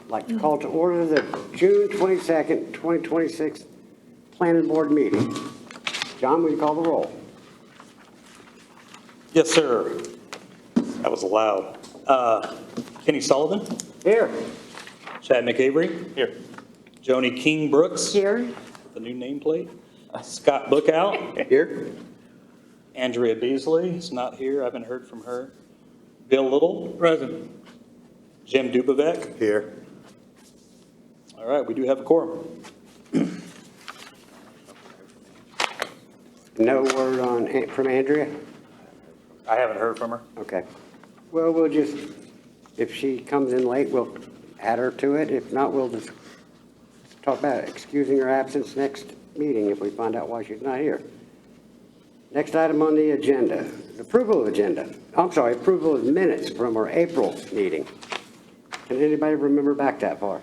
I'd like to call to order the June 22nd, 2026 Planning Board meeting. John, will you call the roll? Yes, sir. That was loud. Kenny Sullivan. Here. Chad McAvery. Here. Joni King Brooks. Here. The new nameplate. Scott Bookout. Here. Andrea Beasley is not here. I haven't heard from her. Bill Little. Present. Jim Dubovec. Here. All right, we do have a quorum. No word from Andrea? I haven't heard from her. Okay. Well, we'll just, if she comes in late, we'll add her to it. If not, we'll just talk about excusing her absence next meeting if we find out why she's not here. Next item on the agenda, approval of agenda. I'm sorry, approval of minutes from our April meeting. Can anybody remember back that far?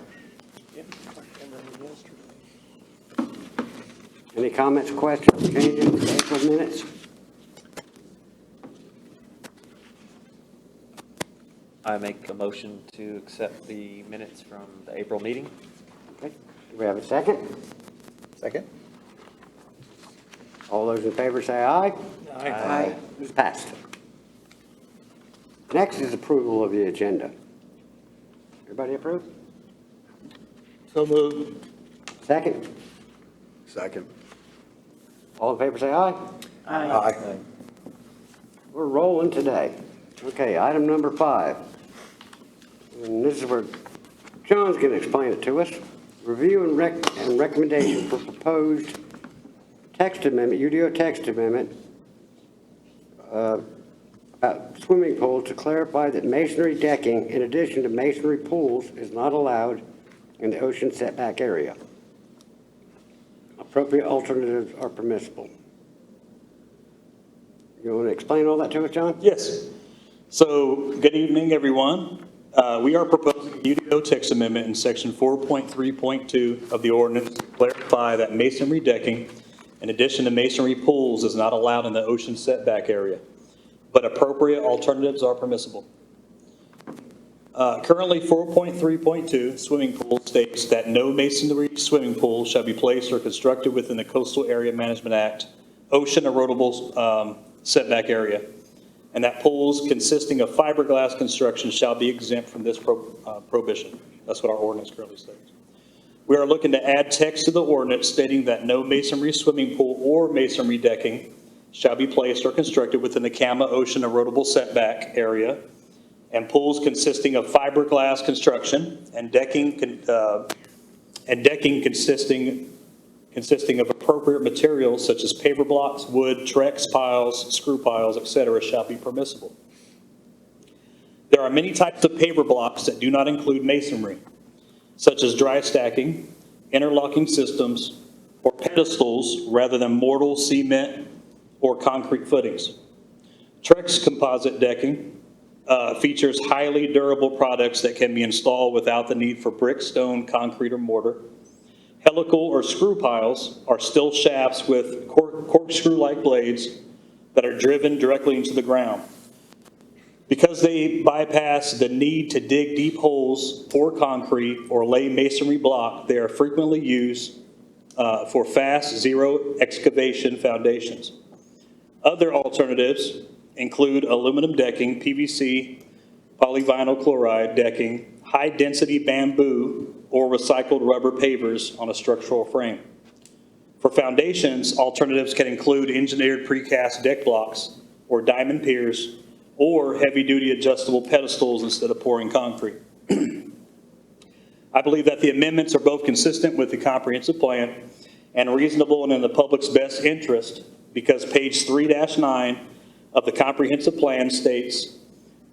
Any comments, questions, changes to April minutes? I make a motion to accept the minutes from the April meeting. Okay. Do we have a second? Second. All those in favor say aye. Aye. It's passed. Next is approval of the agenda. Everybody approve? So moved. Second? Second. All in favor say aye. Aye. We're rolling today. Okay, item number 5. And this is where John's going to explain it to us. Review and recommendation for proposed text amendment, UDO text amendment, about swimming pools to clarify that masonry decking, in addition to masonry pools, is not allowed in the ocean setback area. Appropriate alternatives are permissible. You want to explain all that to us, John? Yes. So, good evening, everyone. We are proposing a UDO text amendment in section 4.3.2 of the ordinance to clarify that masonry decking, in addition to masonry pools, is not allowed in the ocean setback area, but appropriate alternatives are permissible. Currently, 4.3.2 swimming pool states that no masonry swimming pool shall be placed or constructed within the Coastal Area Management Act ocean erodible setback area, and that pools consisting of fiberglass construction shall be exempt from this prohibition. That's what our ordinance currently states. We are looking to add text to the ordinance stating that no masonry swimming pool or masonry decking shall be placed or constructed within the CAMA ocean erodible setback area, and pools consisting of fiberglass construction and decking consisting of appropriate materials such as paver blocks, wood, Trex piles, screw piles, etc., shall be permissible. There are many types of paver blocks that do not include masonry, such as dry stacking, interlocking systems, or pedestals rather than mortar, cement, or concrete footings. Trex composite decking features highly durable products that can be installed without the need for brick, stone, concrete, or mortar. Helical or screw piles are steel shafts with corkscrew-like blades that are driven directly into the ground. Because they bypass the need to dig deep holes for concrete or lay masonry block, they are frequently used for fast, zero excavation foundations. Other alternatives include aluminum decking, PVC, polyvinyl chloride decking, high-density bamboo, or recycled rubber pavers on a structural frame. For foundations, alternatives can include engineered precast deck blocks or diamond piers or heavy-duty adjustable pedestals instead of pouring concrete. I believe that the amendments are both consistent with the comprehensive plan and reasonable and in the public's best interest because page 3-9 of the comprehensive plan states,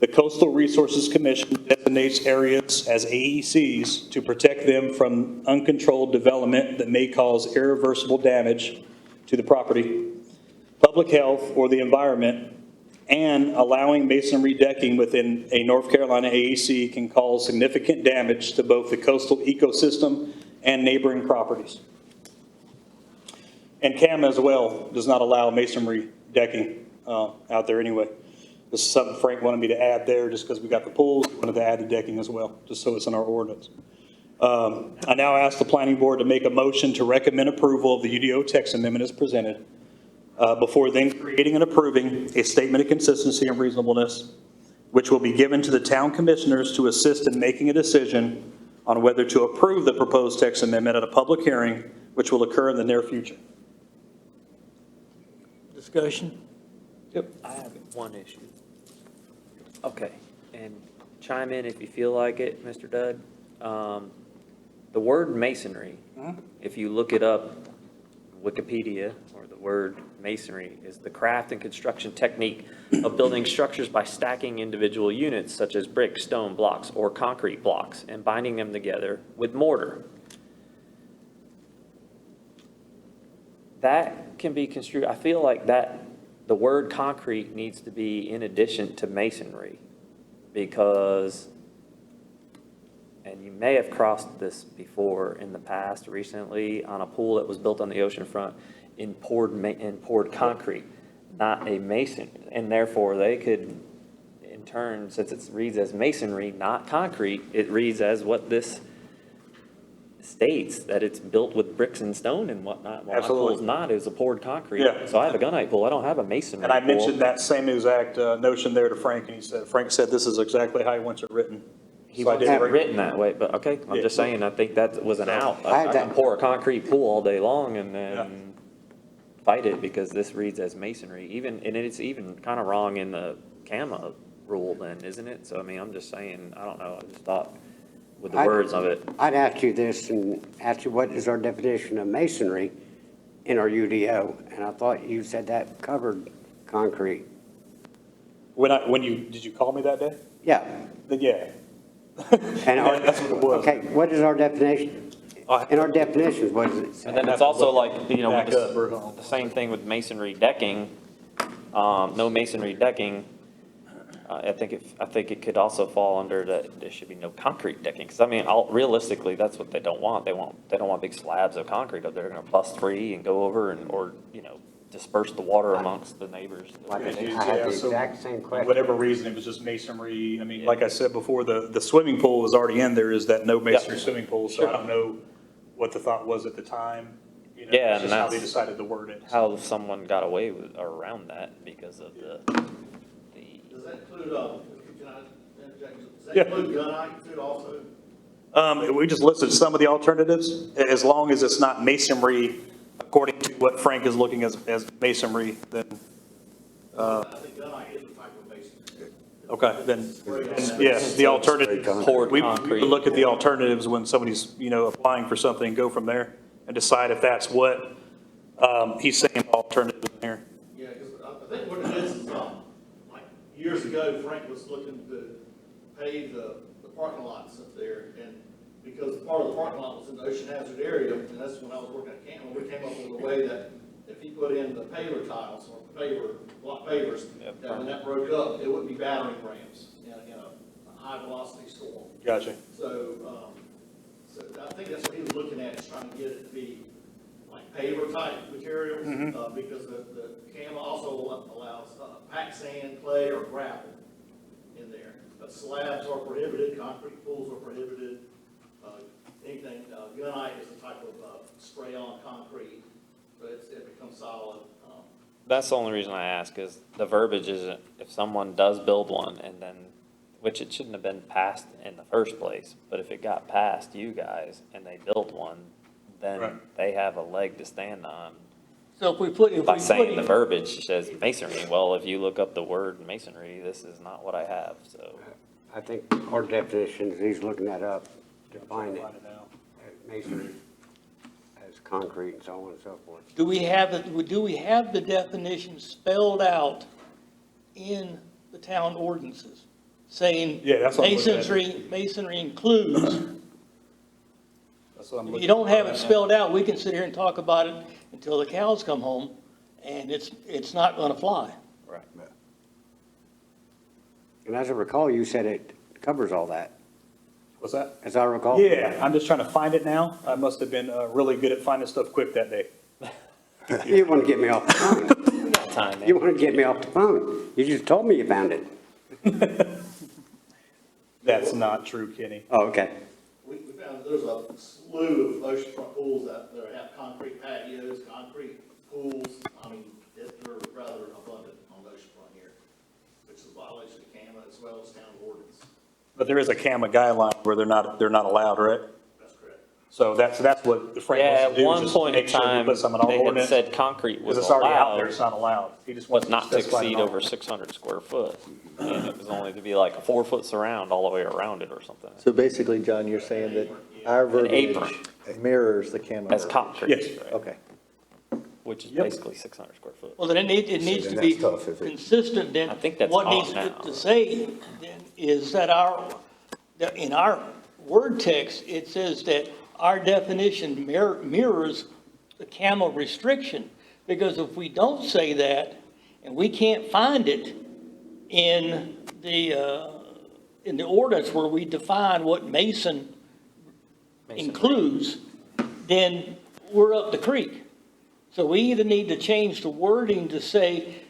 the Coastal Resources Commission designates areas as AECs to protect them from uncontrolled development that may cause irreversible damage to the property, public health, or the environment, and allowing masonry decking within a North Carolina AEC can cause significant damage to both the coastal ecosystem and neighboring properties. And CAMA as well does not allow masonry decking out there anyway. This is something Frank wanted me to add there just because we got the pools. We wanted to add the decking as well, just so it's in our ordinance. I now ask the planning board to make a motion to recommend approval of the UDO text amendment as presented, before then creating and approving a statement of consistency and reasonableness, which will be given to the town commissioners to assist in making a decision on whether to approve the proposed text amendment at a public hearing, which will occur in the near future. Discussion? Yep. I have one issue. Okay, and chime in if you feel like it, Mr. Doug. The word masonry, if you look it up, Wikipedia, or the word masonry, is the craft and construction technique of building structures by stacking individual units such as brick, stone blocks, or concrete blocks, and binding them together with mortar. That can be construed, I feel like that, the word concrete needs to be in addition to masonry, because, and you may have crossed this before in the past, recently, on a pool that was built on the ocean front in poured concrete, not a mason, and therefore they could, in turn, since it reads as masonry, not concrete, it reads as what this states, that it's built with bricks and stone and whatnot. Well, my Absolutely. pool's not, it's a poured concrete. Yeah. So I have a gunite pool, I don't have a masonry And I pool. mentioned that same exact notion there to Frank, and Frank said this is exactly how he wants it written. He So I wants did it bring- written that way, but okay, I'm Yeah. just saying, I think that was an out. I had I can that- pour a concrete pool all day long and Yeah. then fight it because this reads as masonry, even, and it's even kind of wrong in the CAMA rule then, isn't it? So I mean, I'm just saying, I don't know, I just thought with the words of it. I'd ask you this and ask you what is our definition of masonry in our UDO? And I thought you said that covered concrete. Did you call me that day? Yeah. Then yeah. And our, That's what it was. okay, what is our definition? In our definitions, what does it say? And then it's also like, you know, Back with up, Bruno. the same thing with masonry decking, no masonry decking. I think it could also fall under that there should be no concrete decking. Because I mean, realistically, that's what they don't want. They don't want big slabs of concrete up there. They're going to bust free and go over or, you know, disperse the water amongst the neighbors. I had the Yeah, so exact same For question. whatever reason, it was just masonry. I mean, like I said before, the swimming pool was already in there, is that no masonry swimming pool, so I don't know what the thought was at the time. You know, Yeah, it's and just how they that's decided to word it. how someone got away with, or around that because of the Does that include, can I interject? Does Yeah. that include gunite too also? We just listed some of the alternatives, as long as it's not masonry, according to what Frank is looking as masonry, then, I think gunite is a type of masonry. okay, then, Spray on that. yes, the alternative. poured We concrete. would look at the alternatives when somebody's, you know, applying for something, and go from there, and decide if that's what he's saying alternative in there. Yeah, because I think what it is, like years ago, Frank was looking to pave the parking lots up there, and because part of the parking lot was in the ocean hazard area, and that's when I was working at Canton, we came up with a way that if he put in the paver tiles or block pavers, Yep. that when that broke up, it wouldn't be battering rams in a high velocity storm. Gotcha. So, so I think that's what he was looking at, is trying to get it to be like paver type materials, because the CAMA also allows packed sand, clay, or gravel in there. But slabs are prohibited, concrete pools are prohibited, anything, gunite is a type of spray-on concrete, but it becomes solid. That's the only reason I ask, is the verbiage isn't, if someone does build one and then, which it shouldn't have been passed in the first place, but if it got past you guys and they built one, then Right. they have a leg to stand on. So if we put, By saying the verbiage says masonry, well, if you look up the word masonry, this is not what I have, so. I think our definitions, he's looking that up, define it Find it now. as masonry, as concrete and so on and so forth. do we have the definition spelled out in the town ordinances? Saying Yeah, that's what I'm looking at. masonry includes. That's what I'm If looking you don't have for it right now. spelled out, we can sit here and talk about it until the cows come home, and it's not gonna fly. Right. And as I recall, you said it covers all that, What's that? as I recall. Yeah, I'm just trying to find it now. I must have been really good at finding stuff quick that day. You want to get me off the phone. We got time, You man. want to get me off the phone. You just told me you found it. That's not true, Kenny. Oh, okay. We found there's a slew of oceanfront pools that have concrete patios, concrete pools. I mean, they're rather abundant on the oceanfront here, which is a violation of CAMA as well as town ordinance. But there is a CAMA guideline where they're not allowed, right? That's correct. So that's what Frank Yeah, wants at to do, is one just point in make sure we time, put some in our they had ordinance. said concrete was Because it's already out there, allowed, it's not allowed. He just wants but not to specify it in exceed our over 600 square foot. And it was only to be like a 4-foot surround all the way around it or something. So basically, John, you're saying that our verbiage apron. mirrors the CAMA. That's verbiage. concrete. Yes. Right? Okay. Which is Yep. basically 600 square foot. Well, then it needs then to be that's tough if it- consistent, then. I think that's What on needs now. to say then is that that in our word text, it says that our definition mirrors the CAMA restriction. Because if we don't say that, and we can't find it in the ordinance where we define what Masonry includes, then we're up the creek. So we either need to change the wording to say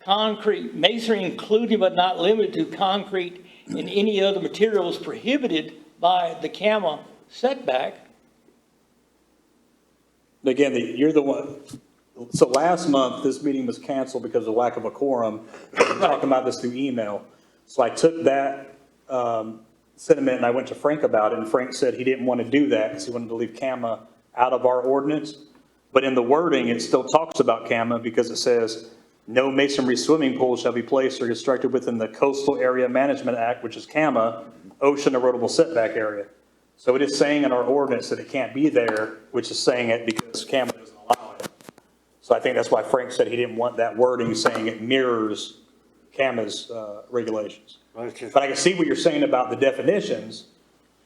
concrete, masonry including but not limited to concrete and any other materials prohibited by the CAMA setback. Again, you're the one, so last month, this meeting was canceled because of lack of a quorum. We were talking about this through email. So I took that sentiment and I went to Frank about it, and Frank said he didn't want to do that because he wanted to leave CAMA out of our ordinance. But in the wording, it still talks about CAMA because it says, no masonry swimming pool shall be placed or constructed within the Coastal Area Management Act, which is CAMA, ocean erodible setback area. So it is saying in our ordinance that it can't be there, which is saying it because CAMA doesn't allow it. So I think that's why Frank said he didn't want that wording saying it mirrors CAMA's regulations. Well, it's just- But I can see what you're saying about the definitions.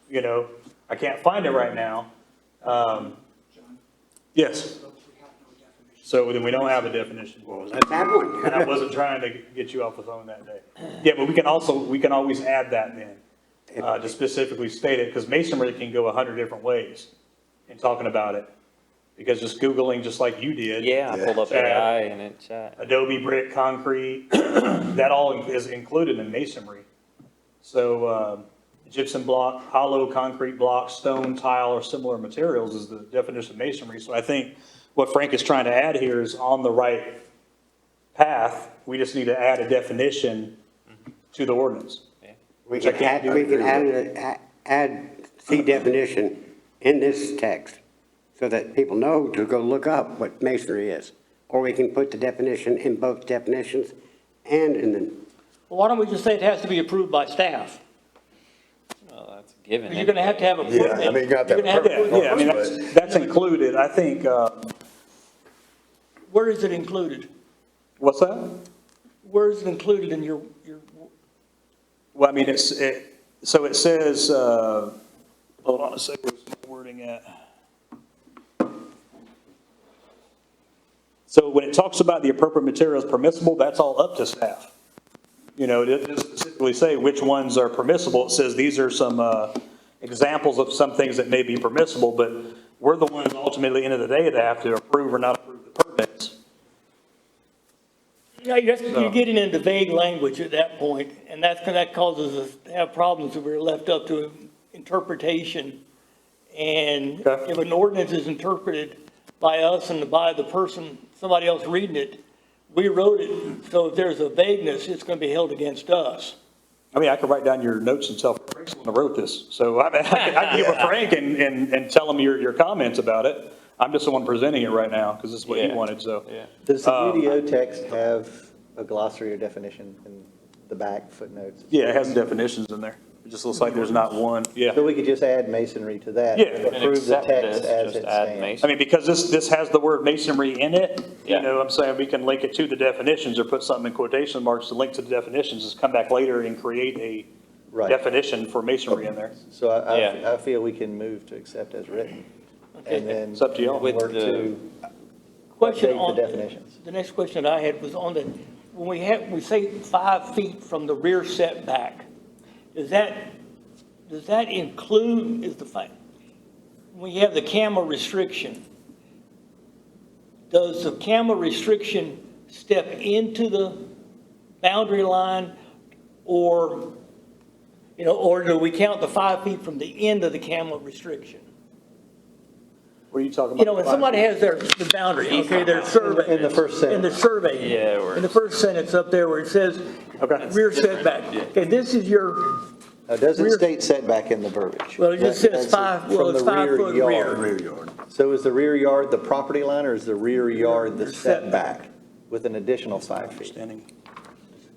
You know, I can't find it right now. Yes. So then we don't have a definition. Well, let's have one. And I wasn't trying to get you off the phone that day. Yeah, but we can always add that then, to specifically state it, because masonry can go 100 different ways in talking about it. Because just Googling, just like you did. Yeah, I pulled up Chat. AI and it chat. Adobe brick, concrete, that all is included in masonry. So gypsum block, hollow concrete block, stone, tile, or similar materials is the definition of masonry. So I think what Frank is trying to add here is on the right path. We just need to add a definition to the ordinance. We can add the definition in this text so that people know to go look up what masonry is. Or we can put the definition in both definitions and in the, Well, why don't we just say it has to be approved by staff? Well, that's a given. You're gonna have to have a. Yeah, I mean, you got that you're gonna have to perfect. put- Yeah, I mean, that's included. I think, Where is it included? what's that? Where is it included in your, Well, I mean, so it says, hold on a second, where's the wording at? So when it talks about the appropriate materials permissible, that's all up to staff. You know, it doesn't specifically say which ones are permissible. It says these are some examples of some things that may be permissible, but we're the ones ultimately, end of the day, that have to approve or not approve the permits. you're getting into vague language at that point, and that causes us to have problems if we're left up to interpretation. And Okay. if an ordinance is interpreted by us and by the person, somebody else reading it, we wrote it, so if there's a vagueness, it's gonna be held against us. I mean, I could write down your notes and tell Frank's the one who wrote this. So I can give it Frank and tell him your comments about it. I'm just the one presenting it right now because this is what he Yeah. wanted, so. Yeah. Does the UDO text have a glossary or definition in the back footnotes? Yeah, it has definitions in there. It just looks like there's not one, yeah. So we could just add masonry to that? Yeah. And Approve the accept text this, as just it add stands? masonry. I mean, because this has the word masonry in it, you Yeah. know what I'm saying? We can link it to the definitions or put something in quotation marks to link to the definitions, just come back later and create a Right. definition for masonry in there. So Yeah. I feel we can move to accept as written. And then It's up to y'all. work With the- to Question update on, the definitions. the next question that I had was on when we say 5 feet from the rear setback, does that include, when you have the CAMA restriction, does the CAMA restriction step into the boundary line or do we count the 5 feet from the end of the CAMA restriction? What are you talking about? You know, when somebody has the boundary, okay, their survey. In the first sentence. In the survey. Yeah, where In the first sentence up there where it says Okay. rear setback. Okay, this is your, It doesn't Rear- state setback in the verbiage. well, it just That- says that's five, well, from it's the 5 foot yard. rear. So is the rear yard the property line, or is the rear yard the setback with an additional 5 feet? Understanding.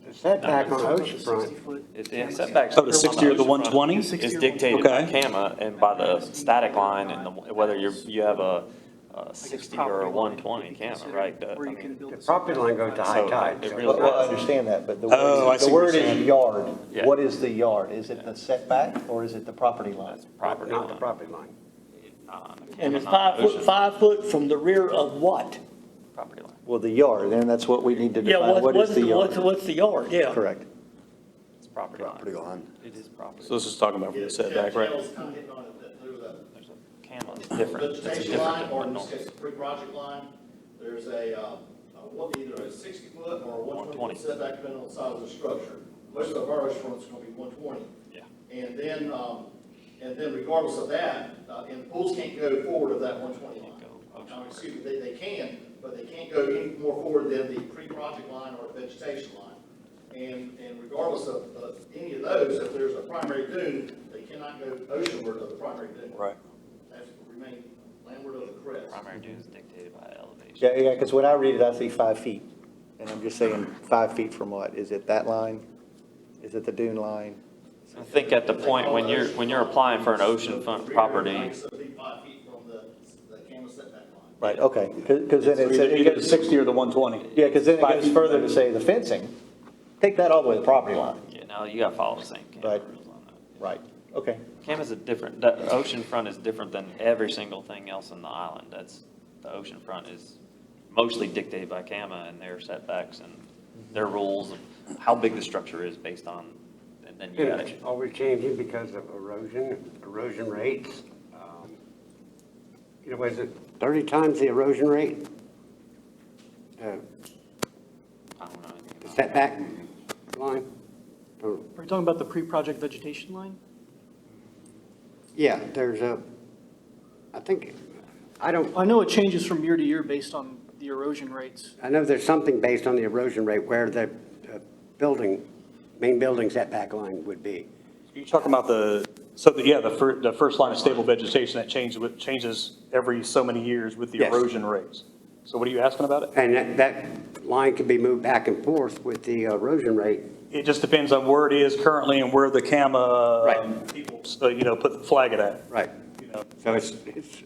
The setback on oceanfront, Yeah, setbacks. Oh, the 60 or the 120? Is dictated by Okay. CAMA and by the static line and whether you have a 60 or a 120 CAMA, right? Where you can build the a property line goes to high So, tide. it so- really- Well, I understand that, but the Oh, I word, see the what word you're is saying. yard. Yeah. What is the yard? Is it the setback, or is it the property line? Property Not the line. property line. And it's Not 5 foot from the rear of what? Property line. Well, the yard, and that's what we need to Yeah, define. What is the yard? what's the yard, yeah. Correct. It's property line. It is property. So this is talking about from the setback, right? Dale's kind of hitting on it, that there's a There's a CAMA, it's different. It's a vegetation line, different or one. in this case, a pre-project line. There's either a 60 foot or a 120 foot setback depending on the size of the structure. Most of our restaurants are going to be 120. Yeah. And then regardless of that, and the pools can't go forward of that 120 line. Excuse me, they can, but they can't go any more forward than the pre-project line or the vegetation line. And regardless of any of those, if there's a primary dune, they cannot go oceanward of the primary dune. Right. They have to remain landward of the crest. Primary dune is dictated by elevation. Yeah, because when I read it, I see 5 feet. And I'm just saying, 5 feet from what? Is it that line? Is it the dune line? I think at the point when you're applying for an oceanfront property, Like, so it'd be 5 feet from the CAMA setback line. Right, okay, because then Either it the goes, 60 or the 120. yeah, because then it 5 goes feet. further to say the fencing. Take that all the way to the property line. yeah, now you gotta follow the same CAMA Right. rules on that. Right, okay. CAMA's a different, the oceanfront is different than every single thing else in the island. The oceanfront is mostly dictated by CAMA and their setbacks and their rules of how big the structure is based on, and then you And gotta. it's always changing because of erosion rates. Was it 30 times the erosion rate? I don't know anything The about setback line? Are you talking about the pre-project vegetation line? Yeah, there's I think, I know it changes from year to year based on the erosion rates. I know there's something based on the erosion rate where the main building setback line would be. You're talking about the first line of stable vegetation that changes every so many years with the Yes. erosion rates. So what are you asking about it? And that line could be moved back and forth with the erosion rate. It just depends on where it is currently and where the CAMA Right. people, put the flag it at. Right. You know. So it's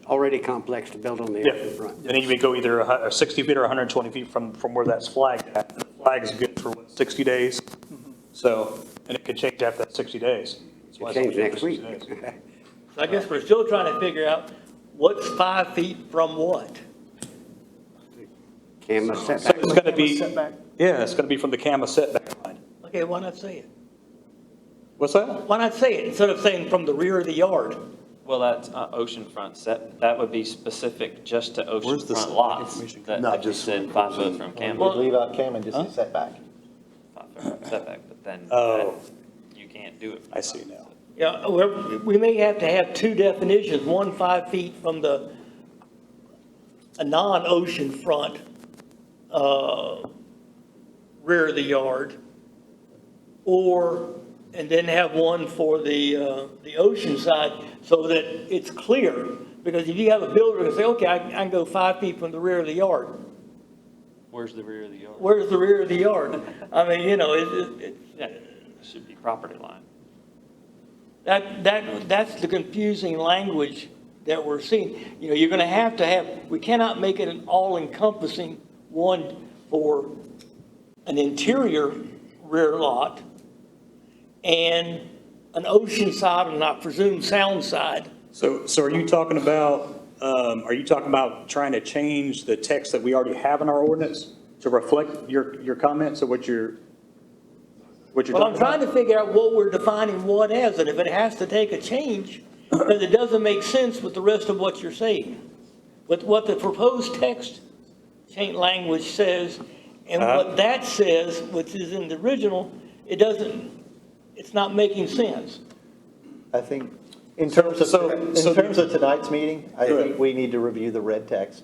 already complex to build on the Yeah, ocean front. and then you may go either 60 feet or 120 feet from where that's flagged at. The flag is good for 60 days. So, and it could change after that 60 days. That's why It it's changes only next good week. for 60 days. So I guess we're still trying to figure out what's 5 feet from what? CAMA So setback. it's going to be, Setback. yeah, it's going to be from the CAMA setback line. Okay, why not say it? What's that? Why not say it instead of saying from the rear of the yard? Well, that's oceanfront that would be specific just to Where's the oceanfront lots. information? That, Not like you just said, 5 foot from We CAMA, leave out CAM and just say setback. 5 foot from setback, but then Oh. you can't do it. I see now. Yeah, we may have to have two definitions, one 5 feet from a non-ocean front, rear of the yard, and then have one for the ocean side so that it's clear. Because if you have a builder who say, okay, I can go 5 feet from the rear of the yard, Where's the rear of the yard? where's the rear of the yard? I mean, Yeah, it should be property line. that's the confusing language that we're seeing. You're going to have, we cannot make it an all-encompassing one for an interior rear lot and an ocean side and I presume sound side. So are you talking about trying to change the text that we already have in our ordinance to reflect your comments or what you're Well, I'm talking trying about? to figure out what we're defining what as, and if it has to take a change, because it doesn't make sense with the rest of what you're saying. With what the proposed text change language says, and what that says, which is in the original, it's not making sense. I think In terms So- in terms of tonight's meeting, I think we need to review the red text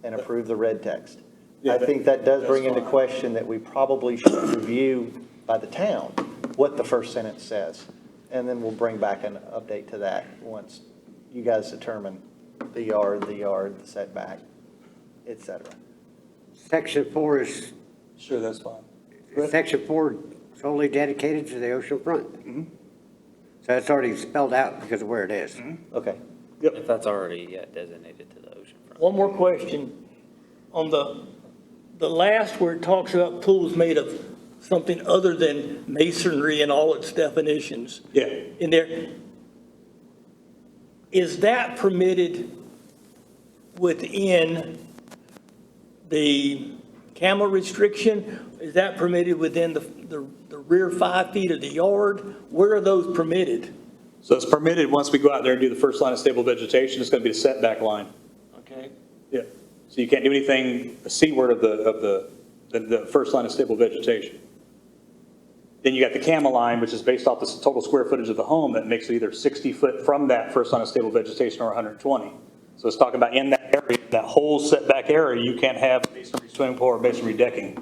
and approve the red text. Yeah, I think that does bring that's into fine. question that we probably should review by the town what the first sentence says. And then we'll bring back an update to that once you guys determine the yard, the setback, et cetera. Section 4 is, Sure, that's fine. Section 4 solely dedicated to the ocean front. So it's already spelled out because of where it is. Okay. If that's already, yeah, designated to the ocean front. One more question. On the last where it talks about pools made of something other than masonry and all its definitions. Yeah. In there, is that permitted within the camel restriction? Is that permitted within the rear 5 feet of the yard? Where are those permitted? So it's permitted, once we go out there and do the first line of stable vegetation, it's going to be the setback line. Okay. Yeah. So you can't do anything seaward of the first line of stable vegetation. Then you got the camel line, which is based off the total square footage of the home that makes it either 60 foot from that first line of stable vegetation or 120. So it's talking about in that area, that whole setback area, you can't have masonry swimming pool or masonry decking.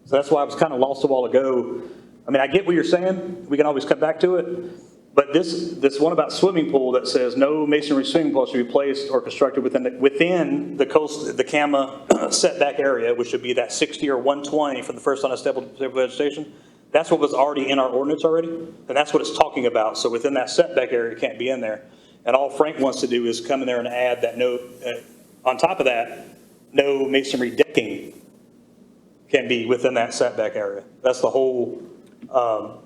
So that's why I was kind of lost a while ago. I mean, I get what you're saying. We can always come back to it. But this one about swimming pool that says no masonry swimming pool should be placed or constructed within the CAMA setback area, which would be that 60 or 120 for the first line of stable vegetation. That's what was already in our ordinance already, and that's what it's talking about. So within that setback area, it can't be in there. And all Frank wants to do is come in there and add that no, on top of that, no masonry decking can be within that setback area. That's the whole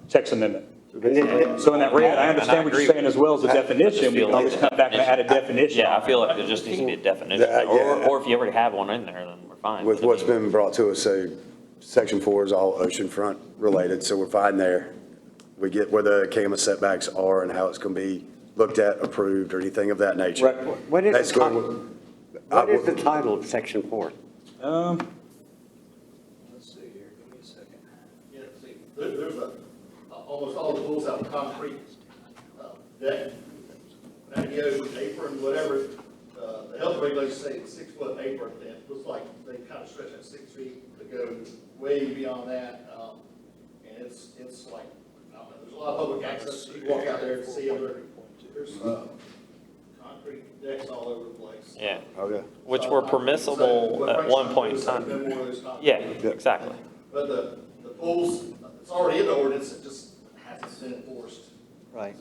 text amendment. So in that red, I understand what you're saying as well as the definition. We can always come back and add a definition. Yeah, I feel like there just needs to be a definition, or if you already have one in there, then we're fine. With what's been brought to us, so section 4 is all oceanfront related, so we're fine there. We get where the CAMA setbacks are and how it's going to be looked at, approved, or anything of that nature. Right. What is That's the going- what is the title of section 4? Let's see here, give me a second. Yeah, see, there's almost all the pools have a concrete deck, patio, apron, whatever. The health regulations say it's 6 foot apron, and it looks like they kind of stretch that 6 feet to go way beyond that. And it's like, I don't know, there's a lot of public access. You can walk out there and see them. There's concrete decks all over the place. Yeah, Okay. which were permissible at one point in time. Yeah, exactly. But the pools, it's already in the ordinance, it just hasn't been enforced. Right.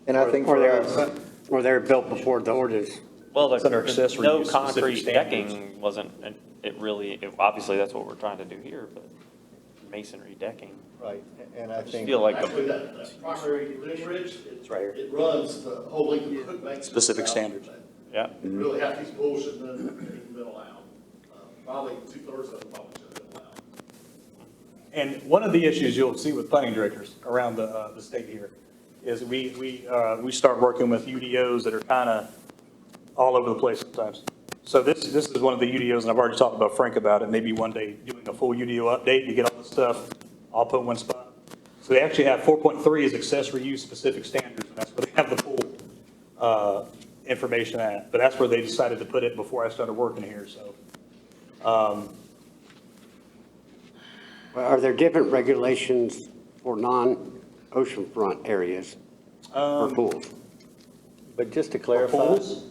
And I think Or for us, or they're built before the ordinance. Well, It's under accessory no use specific concrete standards. decking wasn't, obviously that's what we're trying to do here, but masonry decking. right, and I I just think. feel like Actually, that primary living ridge, right here. it runs the whole length of the hook bank. Specific standards. Yeah. Really, half these pools shouldn't have even been allowed. Probably 2/3 of them probably should have been allowed. And one of the issues you'll see with planning directors around the state here is we start working with UDOs that are kind of all over the place sometimes. So this is one of the UDOs, and I've already talked about Frank about it, maybe one day doing a full UDO update, you get all the stuff, all put in one spot. So they actually have 4.3 is accessory use specific standards, and that's where they have the full information at. But that's where they decided to put it before I started working here, so. Well, are there different regulations for non-oceanfront areas for pools? But just to clarify, Pools?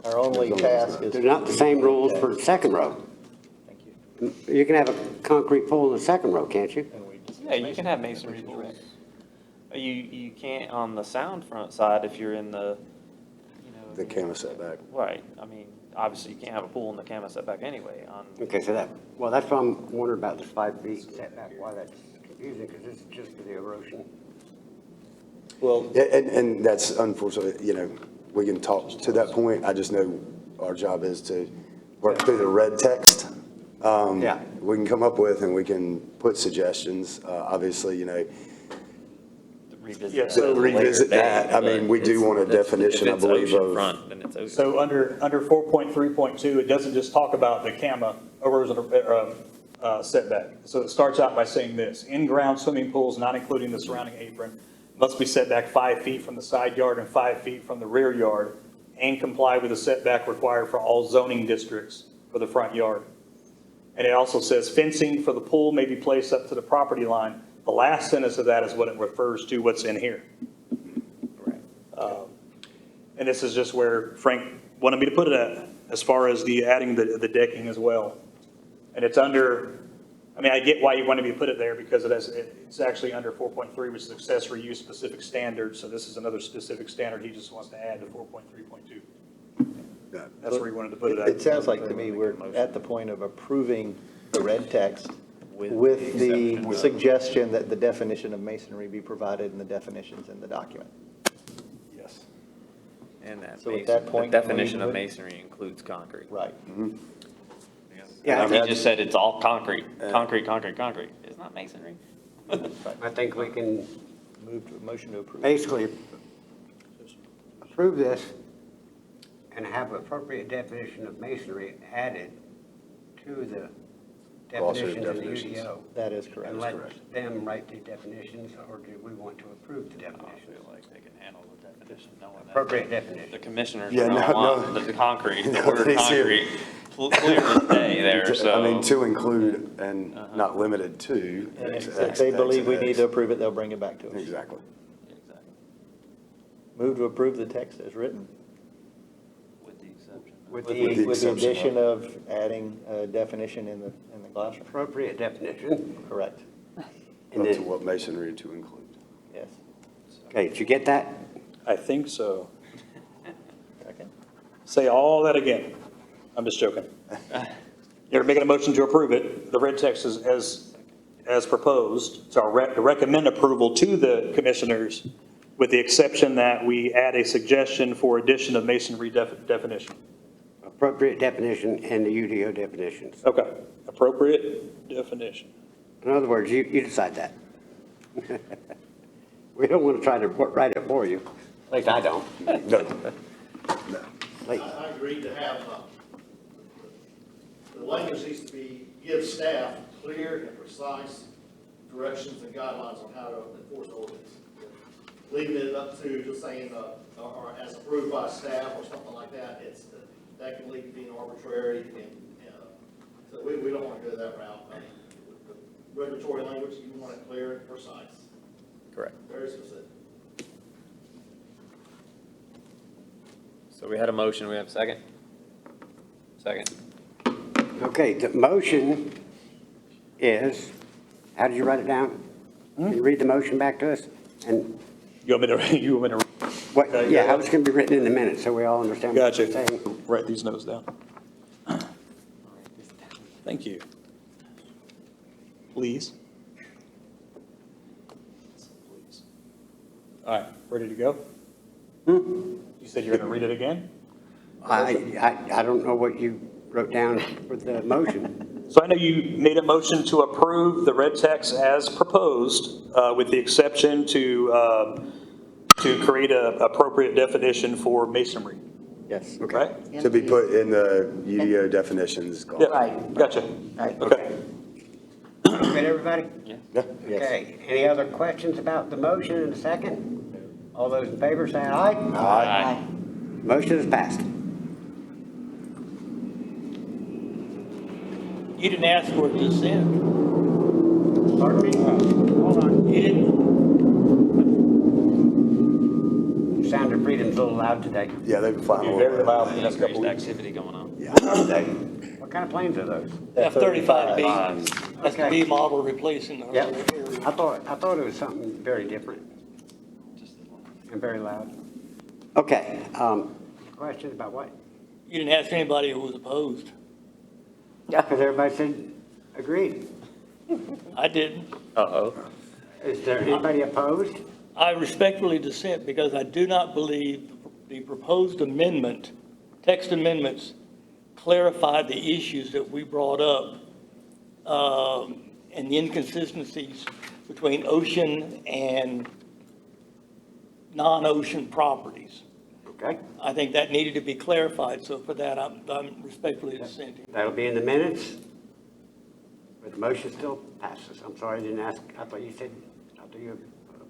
our only task is. They're not the same rules for the second row. Thank you. You can have a concrete pool in the second row, can't you? Yeah, you can have masonry pools. You can't on the sound front side if you're in the, The CAMA setback. right, I mean, obviously you can't have a pool in the CAMA setback anyway on. Okay, so that's why I'm wondering about this 5 feet setback, why that's confusing, because this is just for the erosion. Well, Yeah, and that's unfortunate, we can talk to that point. I just know our job is to work through the red text. Yeah. We can come up with and we can put suggestions, obviously, Revisit Yeah, that so at a later revisit date, that. I mean, we do but want a it's- definition, I believe, If of- it's oceanfront, then it's ocean. So under 4.3.2, it doesn't just talk about the CAMA erosion setback. So it starts out by saying this: in-ground swimming pools, not including the surrounding apron, must be set back 5 feet from the side yard and 5 feet from the rear yard, and comply with the setback required for all zoning districts for the front yard. And it also says fencing for the pool may be placed up to the property line. The last sentence of that is what it refers to, what's in here. And this is just where Frank wanted me to put it at, as far as the adding the decking as well. And it's under, I mean, I get why you wanted me to put it there, because it's actually under 4.3, which is accessory use specific standards. So this is another specific standard he just wants to add to 4.3.2. Yeah. That's where he wanted to put it at. It sounds like to me we're at the point of approving the red text with the suggestion that the definition of masonry be provided in the definitions in the document. Yes. And that So at that point, the definition we of would- masonry includes concrete. Right. Yeah, He just said it's all concrete, concrete, concrete, concrete. It's not masonry. I think we can Move to a motion to approve. basically approve this and have appropriate definition of masonry added to the Glossary definitions in the definitions. UDO. That is correct. And let them write the definitions, or do we want to approve the definitions? like they can handle the definition, knowing that. Appropriate The definition. commissioners Yeah, don't no, want no. the concrete, the No, word they see concrete, clear as day there, so. I mean, to include and not limited to. And X, if X, they X, believe we X. need to approve it, they'll bring it back to us. Exactly. Exactly. Move to approve the text as written. With the exception. With the the With the exception addition of adding a definition in the glossary. appropriate definition. Correct. And Up to then, what masonry to include. Yes. okay, did you get that? I think so. Second. Say all that again. I'm just joking. You're making a motion to approve it. The red text is as proposed. So I'll recommend approval to the commissioners, with the exception that we add a suggestion for addition of masonry definition. Appropriate definition and the UDO definitions. Okay, appropriate definition. In other words, you decide that. We don't want to try to write it for you. At least I don't. No. I agree to have, the language needs to give staff clear and precise directions and guidelines on how to enforce ordinance. Leaving it up to just saying, or as approved by staff or something like that, that can lead to being arbitrary, and so we don't want to go that route. I mean, with the regulatory language, you want it clear and precise, Correct. very specific. So we had a motion, we have a second? Second. Okay, the motion is, how did you write it down? Can you read the motion back to us? And You want me to what, yeah, how it's going to be written in the minutes, so we all understand what Gotcha. you're saying. Write these notes down. Thank you. Please. Please. All right, ready to go? You said you're going to read it again? I don't know what you wrote down for the motion. So I know you made a motion to approve the red text as proposed, with the exception to create an appropriate definition for masonry, Yes. right? To be put in the UDO definitions. Yeah, gotcha. Right. Okay. Good, everybody? Yeah. Yeah. Okay, any other questions about the motion in a second? All those in favor say aye. Aye. Motion is passed. You didn't ask for dissent. Pardon me? Hold on. You didn't, Sound of freedom's a little loud today. Yeah, they've been flying a Very little loud. bit. Increased activity going on. Yeah. What kind of planes are those? F-35B, that's the Okay. B model replacing the Yeah, Harrier. I thought it was something very different and very loud. Okay, questions about what? You didn't ask anybody who was opposed. Yeah, because everybody said agreed. I didn't. Uh-oh. Is there anybody opposed? I respectfully dissent because I do not believe the proposed amendment, text amendments, clarified the issues that we brought up, and the inconsistencies between ocean and non-ocean properties. Okay, I think that needed to be clarified, so for that, I'm respectfully dissenting. that'll be in the minutes. But the motion still passes. I'm sorry, I didn't ask. I thought you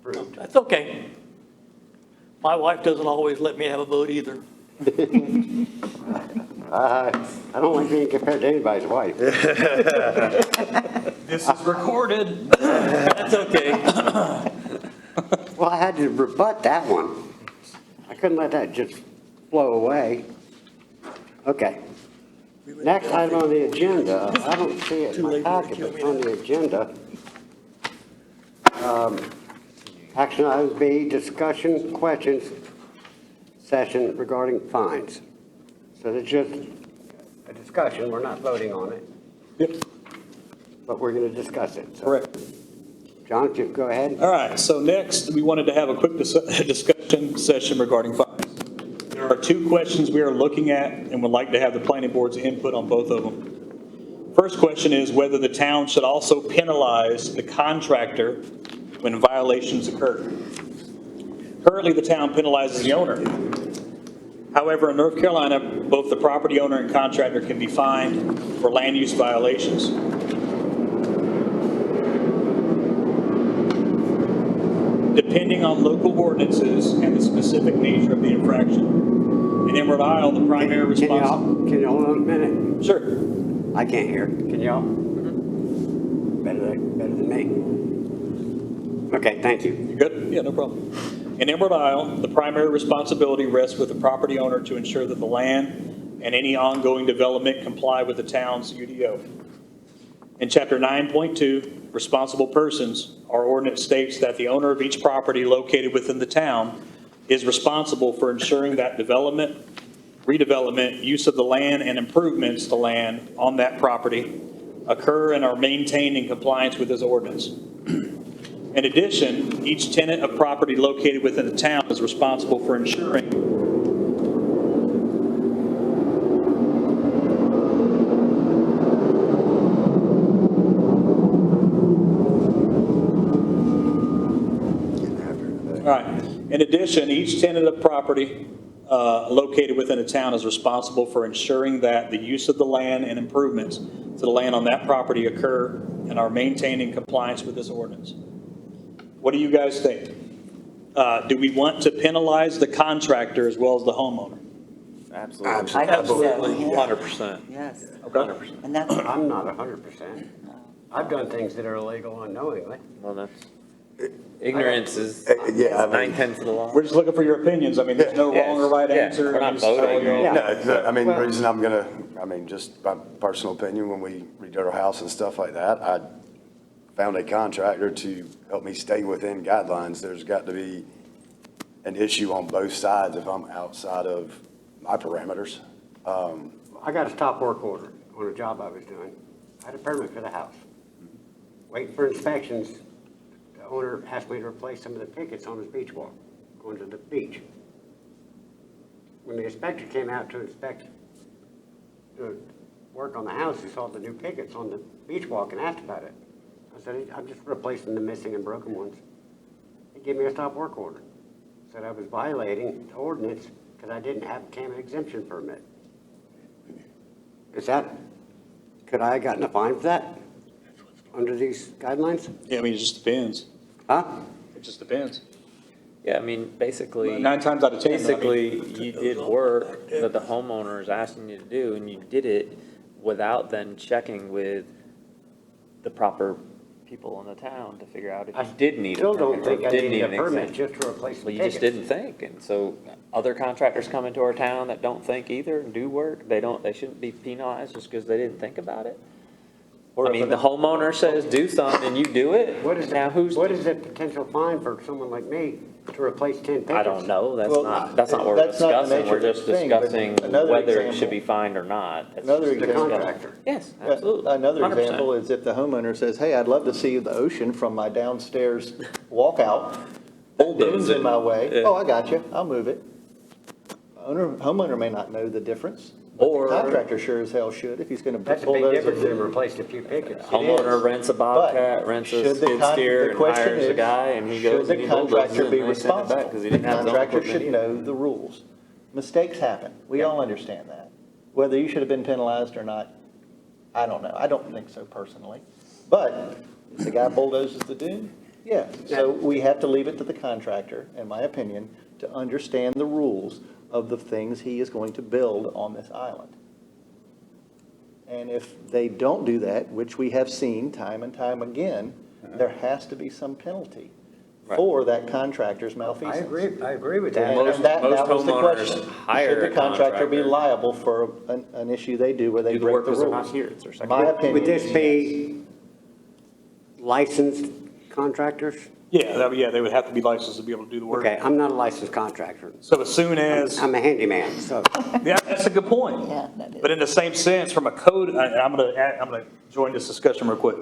approved. That's okay. My wife doesn't always let me have a vote either. I don't like being compared to anybody's wife. This is recorded. That's okay. Well, I had to rebut that one. I couldn't let that just flow away. Okay. Next item on the agenda, I don't see it in my packet, but it's on the agenda. Action items B, discussion, questions, session regarding fines. So it's just a discussion, we're not voting on it, Yep, but we're going to discuss it. So, correct. John, if you go ahead. All right, so next, we wanted to have a quick discussion session regarding fines. There are two questions we are looking at and would like to have the planning board's input on both of them. First question is whether the town should also penalize the contractor when violations occur. Currently, the town penalizes the owner. However, in North Carolina, both the property owner and contractor can be fined for land use violations. Depending on local ordinances and the specific nature of the infraction. In Emerald Isle, the primary responsibility. Can you hold on a minute? Sure. I can't hear. Can y'all? Better than me. Okay, thank you. You good? Yeah, no problem. In Emerald Isle, the primary responsibility rests with the property owner to ensure that the land and any ongoing development comply with the town's UDO. In Chapter 9.2, Responsible Persons, our ordinance states that the owner of each property located within the town is responsible for ensuring that development, redevelopment, use of the land, and improvements to land on that property occur and are maintained in compliance with this ordinance. In addition, each tenant of property located within the town is responsible for ensuring All right. In addition, each tenant of property located within a town is responsible for ensuring that the use of the land and improvements to the land on that property occur and are maintained in compliance with this ordinance. What do you guys think? Do we want to penalize the contractor as well as the homeowner? Absolutely. Absolutely. 100%. Yes. Okay. And that's, I'm not 100%. I've done things that are illegal unknowingly. Well, that's, ignorance is Yeah, I mean- 9/10 of the law. We're just looking for your opinions. I mean, there's no Yes. wrong or right Yeah. answer. We're not Just tell voting. you all- Yeah. No, I mean, the reason just my personal opinion, when we redid our house and stuff like that, I found a contractor to help me stay within guidelines. There's got to be an issue on both sides if I'm outside of my parameters. I got a stop work order on a job I was doing. I had a permit for the house. Waiting for inspections, the owner asked me to replace some of the pickets on his beach walk, going to the beach. When the inspector came out to inspect the work on the house, he saw the new pickets on the beach walk and asked about it. I said, I'm just replacing the missing and broken ones. He gave me a stop work order. Said I was violating the ordinance because I didn't have a CAM exemption permit. Could I have gotten a fine for that under these guidelines? Yeah, I mean, it just depends. Huh? It just depends. Yeah, I mean, basically. 9 times out of 10. I mean- Basically, you did work that the homeowner is asking you to do, and you did it without then checking with the proper people in the town to figure out if you did need a Still don't permit or think I didn't needed need a an permit exemption. just to replace the Well, you tickets. just didn't think, and so other contractors come into our town that don't think either and do work, they shouldn't be penalized just because they didn't think about it. I mean, the homeowner says do something and you do it, What is now who's? what is the potential fine for someone like me to replace 10 pickets? I don't know, that's Well, not what we're that's not the discussing, nature we're of the just thing, but discussing another whether it example- should be fined or not. It's Another just The example- discussing. contractor. Yes, absolutely. Another 100%. example is if the homeowner says, hey, I'd love to see the ocean from my downstairs walkout. That dune's in my way. Yeah. Oh, I got you. I'll move it. Homeowner may not know the difference. But Or- the contractor sure as hell should if he's going to That's a big bulldoze difference it. than replacing a few pickets. Homeowner rents a Bobcat, But rents should a the skid steer the and question hires a is, guy and he should goes and the he bulldozes it contractor be and they send it back responsible? because he The didn't have his own contractor equipment should either. know the rules. Mistakes happen. We all understand that. Whether you should have been penalized or not, I don't know. I don't think so personally. But if the guy bulldozes the dune, Yeah, so we have to leave it to the contractor, in my opinion, to understand the rules of the things he is going to build on this island. And if they don't do that, which we have seen time and time again, there has to be some penalty for that contractor's malfeasance. I agree with And that. Most- that most was the homeowners question. hire Should a the contractor be contractor. liable for an issue they do where they Do the break work the because they're not rules? here, it's their second. My opinion. Would this be licensed contractors? Yeah, they would have to be licensed to be able to do the work. Okay, I'm not a licensed contractor. So as soon as, I'm a handyman, so. yeah, that's a good point. Yeah, that is. But in the same sense, from a code, and I'm gonna join this discussion real quick.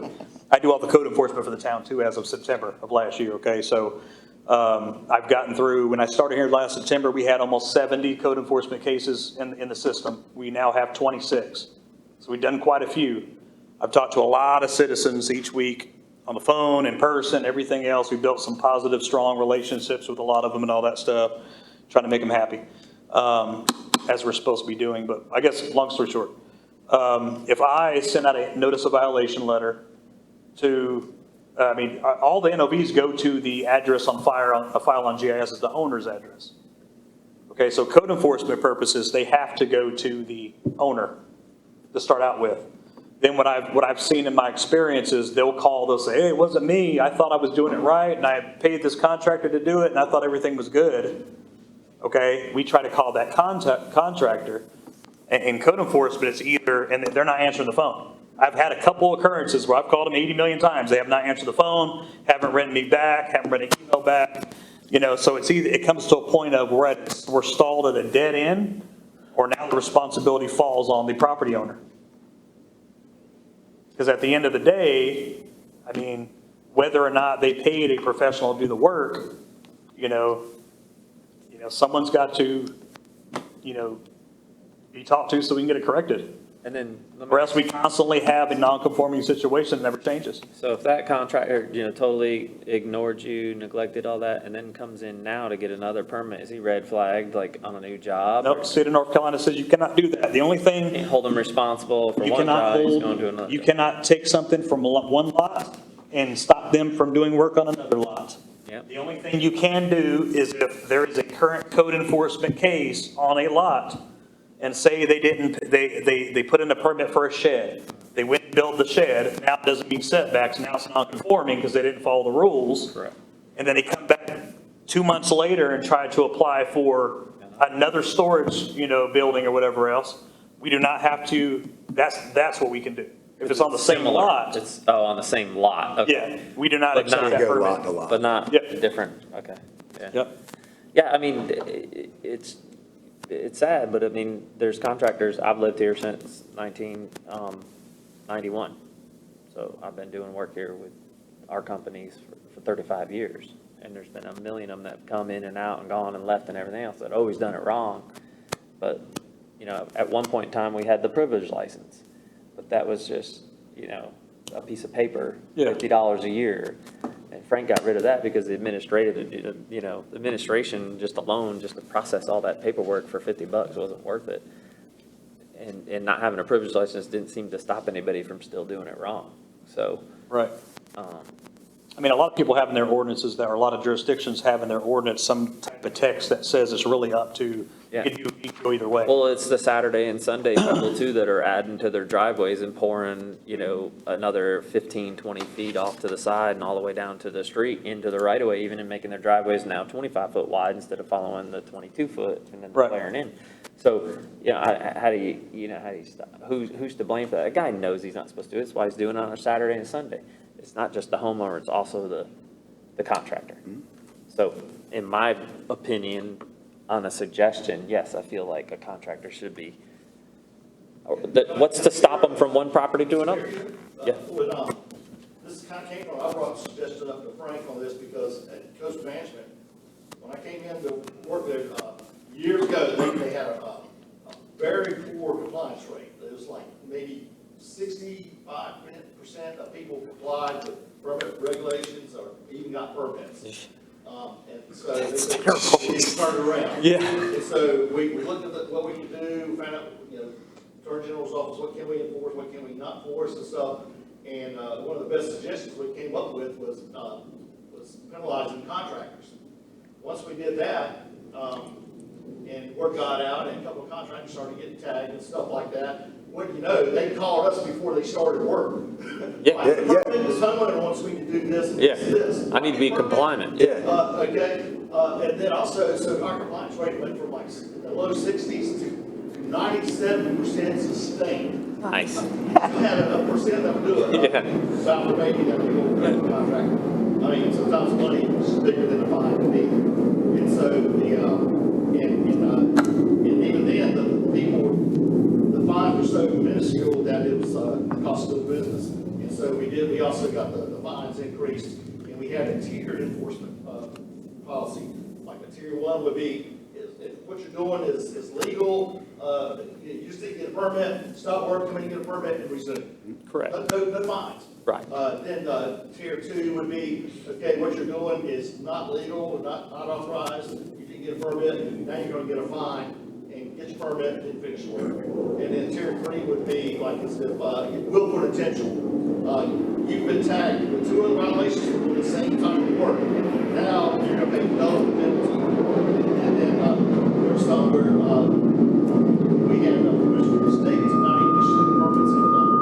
I do all the code enforcement for the town too, as of September of last year, okay? So, I've gotten through, when I started here last September, we had almost 70 code enforcement cases in the system. We now have 26. So we've done quite a few. I've talked to a lot of citizens each week on the phone, in person, everything else. We built some positive, strong relationships with a lot of them and all that stuff, trying to make them happy, as we're supposed to be doing. But I guess, long story short, if I send out a notice of violation letter to, all the NOVs go to the address on a file on GIS is the owner's address. Okay, so code enforcement purposes, they have to go to the owner to start out with. Then what I've seen in my experience is they'll call, they'll say, hey, it wasn't me. I thought I was doing it right, and I paid this contractor to do it, and I thought everything was good. Okay, we try to call that contractor. In code enforcement, it's either, and they're not answering the phone. I've had a couple occurrences where I've called them 80 million times. They have not answered the phone, haven't written me back, haven't written an email back. So it's either, it comes to a point of we're stalled at a dead end, or now the responsibility falls on the property owner. Because at the end of the day, whether or not they paid a professional to do the work, someone's got to, be talked to so we can get it corrected. And then, Or else we constantly have a non-conforming situation that never changes. so if that contractor, totally ignored you, neglected all that, and then comes in now to get another permit, is he red flagged, like on a new job? Nope, state of North Carolina says you cannot do that. The only thing, Can't hold him responsible for you one cannot job, he's going to hold, another. you cannot take something from one lot and stop them from doing work on another lot. Yep. The only thing you can do is if there is a current code enforcement case on a lot, and say they put in a permit for a shed. They went and built the shed, now it doesn't meet setbacks, now it's non-conforming because they didn't follow the rules. Correct. And then they come back 2 months later and try to apply for another storage, building or whatever else. We do not have to, that's what we can do. If it's on the same Similar. lot, It's, on the same lot, okay. yeah, we do not But accept not- that Go lot to permit. lot. But not Yep. different, okay, yeah. Yep. Yeah, it's sad, but there's contractors, I've lived here since 1991. So I've been doing work here with our companies for 35 years. And there's been a million of them that have come in and out and gone and left and everything else that always done it wrong. But, at one point in time, we had the privilege license. But that was just, a piece of paper, Yeah. $50 a year. And Frank got rid of that because the administration just alone, just to process all that paperwork for $50 wasn't worth it. And not having a privilege license didn't seem to stop anybody from still doing it wrong. So, Right. A lot of people have in their ordinances or a lot of jurisdictions have in their ordinance some type of text that says it's really up to, Yeah. you can go either way. well, it's the Saturday and Sunday people too that are adding to their driveways and pouring, another 15, 20 feet off to the side and all the way down to the street into the right of way, even and making their driveways now 25-foot wide instead of following the 22-foot and then Right. flaring in. So, how do you stop? Who's to blame for that? A guy knows he's not supposed to do it. That's why he's doing it on a Saturday and Sunday. It's not just the homeowner, it's also the contractor. So, in my opinion, on a suggestion, yes, I feel like a contractor should be, what's to stop them from one property to another? Yeah. This kind of came from, I brought a suggestion up to Frank on this because at Coast Management, when I came in to work there years ago, they had a very poor compliance rate. It was like maybe 65% of people complied with permit regulations or even got permits. And so they turned around. Yeah. And so we looked at what we could do, found out, Attorney General's office, what can we enforce, what can we not enforce and stuff. And one of the best suggestions we came up with was was penalizing contractors. Once we did that, and word got out, and a couple of contractors started getting tagged and stuff like that, what do you know, they called us before they started work. Yeah. Like, the permit, this homeowner wants me to do this and Yeah. this. I need to be compliant. Yeah. Okay, and then also, so our compliance rate went from like the low 60s to 97% sustained. Nice. We had a percent that would do it. Yeah. About for maybe that people break the contract. I mean, sometimes money is bigger than a fine to me. And so and even then, the people, the fines were so minuscule that it was cost of business. And so we also got the fines increased, and we had a tiered enforcement policy. Like a tier 1 would be, if what you're doing is legal, you just need to get a permit, stop work, come in and get a permit, and resume. Correct. No fines. Right. Then tier 2 would be, okay, what you're doing is not legal, not authorized, you didn't get a permit, now you're gonna get a fine, and get your permit and finish work. And then tier 3 would be like as if willful intentional. You've been tagged with 2 other violations for the same time of work. Now you're gonna pay double the penalty. And then there's some where we had permission from the state to not even issue permits any longer.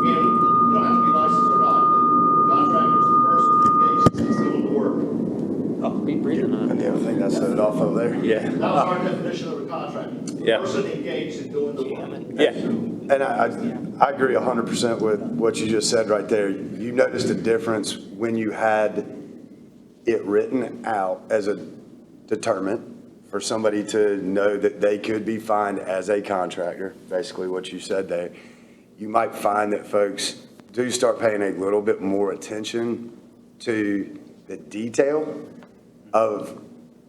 And you don't have to be licensed or not. The contractor is the person that engages in doing the work. Oh, be breathing on And it. the other thing that set it off over there. Yeah. That was our definition of a contractor. The Yeah. person engaged in doing the work. Yeah. And I agree 100% with what you just said right there. You noticed a difference when you had it written out as a deterrent for somebody to know that they could be fined as a contractor, basically what you said there. You might find that folks do start paying a little bit more attention to the detail of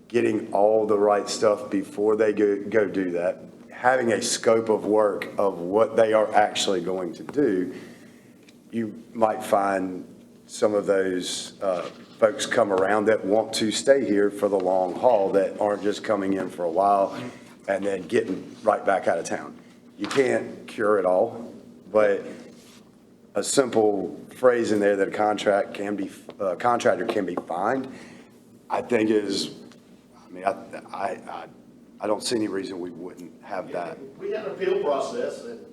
getting all the right stuff before they go do that, having a scope of work of what they are actually going to do. You might find some of those folks come around that want to stay here for the long haul, that aren't just coming in for a while and then getting right back out of town. You can't cure it all, but a simple phrase in there that a contractor can be fined, I think is, I mean, I don't see any reason we wouldn't have that. We had an appeal process, and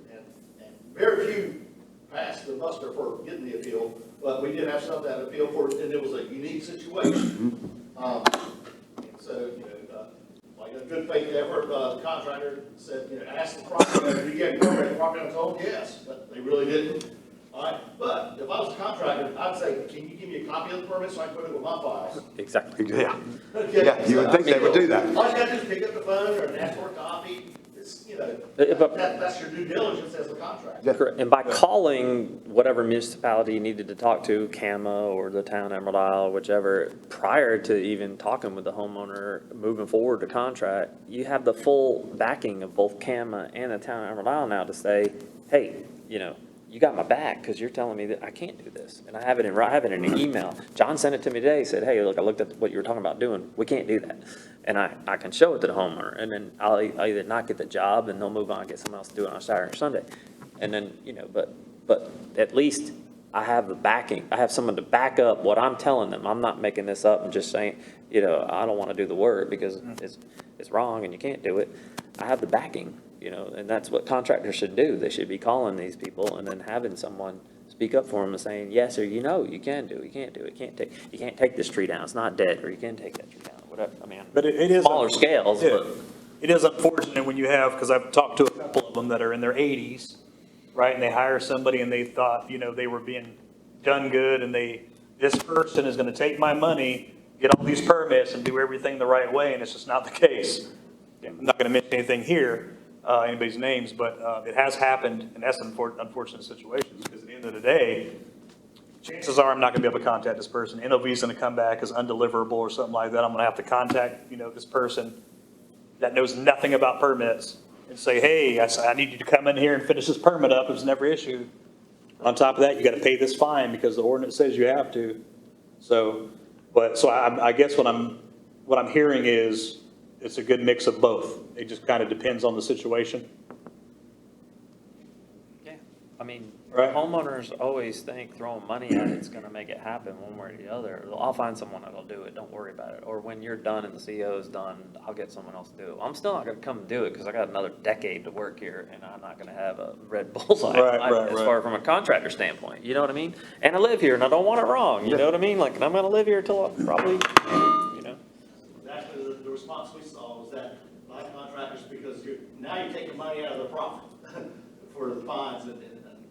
very few passed the muster for getting the appeal, but we did have some that appeal for it, and it was a unique situation. And so, like a good faith effort, the contractor said, ask the property owner, did you get a permit? The property owner told him yes, but they really didn't. All right, but if I was a contractor, I'd say, can you give me a copy of the permit so I can put it with my files? Exactly. Yeah. Okay, Yeah, you would think they would do that. All you gotta do is pick up the phone or ask for a copy. It's, But- that's your due diligence as a contractor. Yeah. Correct. And by calling whatever municipality you needed to talk to, CAMA or the town Emerald Isle, whichever, prior to even talking with the homeowner, moving forward to contract, you have the full backing of both CAMA and the town Emerald Isle now to say, hey, you got my back because you're telling me that I can't do this. And I have it in an email. John sent it to me today, said, hey, look, I looked at what you were talking about doing. We can't do that. And I can show it to the homeowner. And then I'll either not get the job and they'll move on and get someone else to do it on Saturday or Sunday. And then, but at least I have the backing. I have someone to back up what I'm telling them. I'm not making this up and just saying, I don't want to do the work because it's wrong and you can't do it. I have the backing. And that's what contractors should do. They should be calling these people and then having someone speak up for them and saying, yes, or you can do it, you can't do it, you can't take this tree down, it's not dead, or you can take that tree down, whatever, But it is. smaller scales, Yeah. but. It is unfortunate when you have, because I've talked to a couple of them that are in their 80s, right? And they hire somebody and they thought, they were being done good and this person is going to take my money, get all these permits and do everything the right way, and it's just not the case. I'm not going to mention anything here, anybody's names, but it has happened, and that's unfortunate situations, because at the end of the day, chances are I'm not going to be able to contact this person. NOV is going to come back as undeliverable or something like that. I'm going to have to contact, this person that knows nothing about permits and say, hey, I need you to come in here and finish this permit up. It was never issued. On top of that, you got to pay this fine because the ordinance says you have to. So I guess what I'm hearing is it's a good mix of both. It just kind of depends on the situation. Yeah. I mean, Right. homeowners always think throwing money at it's gonna make it happen one way or the other. I'll find someone that'll do it, don't worry about it. Or when you're done and the CEO's done, I'll get someone else to do it. I'm still not gonna come and do it, because I got another decade to work here, and I'm not gonna have a red bullseye Right, right, as right. far from a contractor standpoint, you know what I mean? And I live here, and I don't want it wrong, you know what I mean? Like, and I'm gonna live here till I probably, you know? Exactly, the response we saw was that a lot of contractors, because now you're taking money out of the profit for the fines, and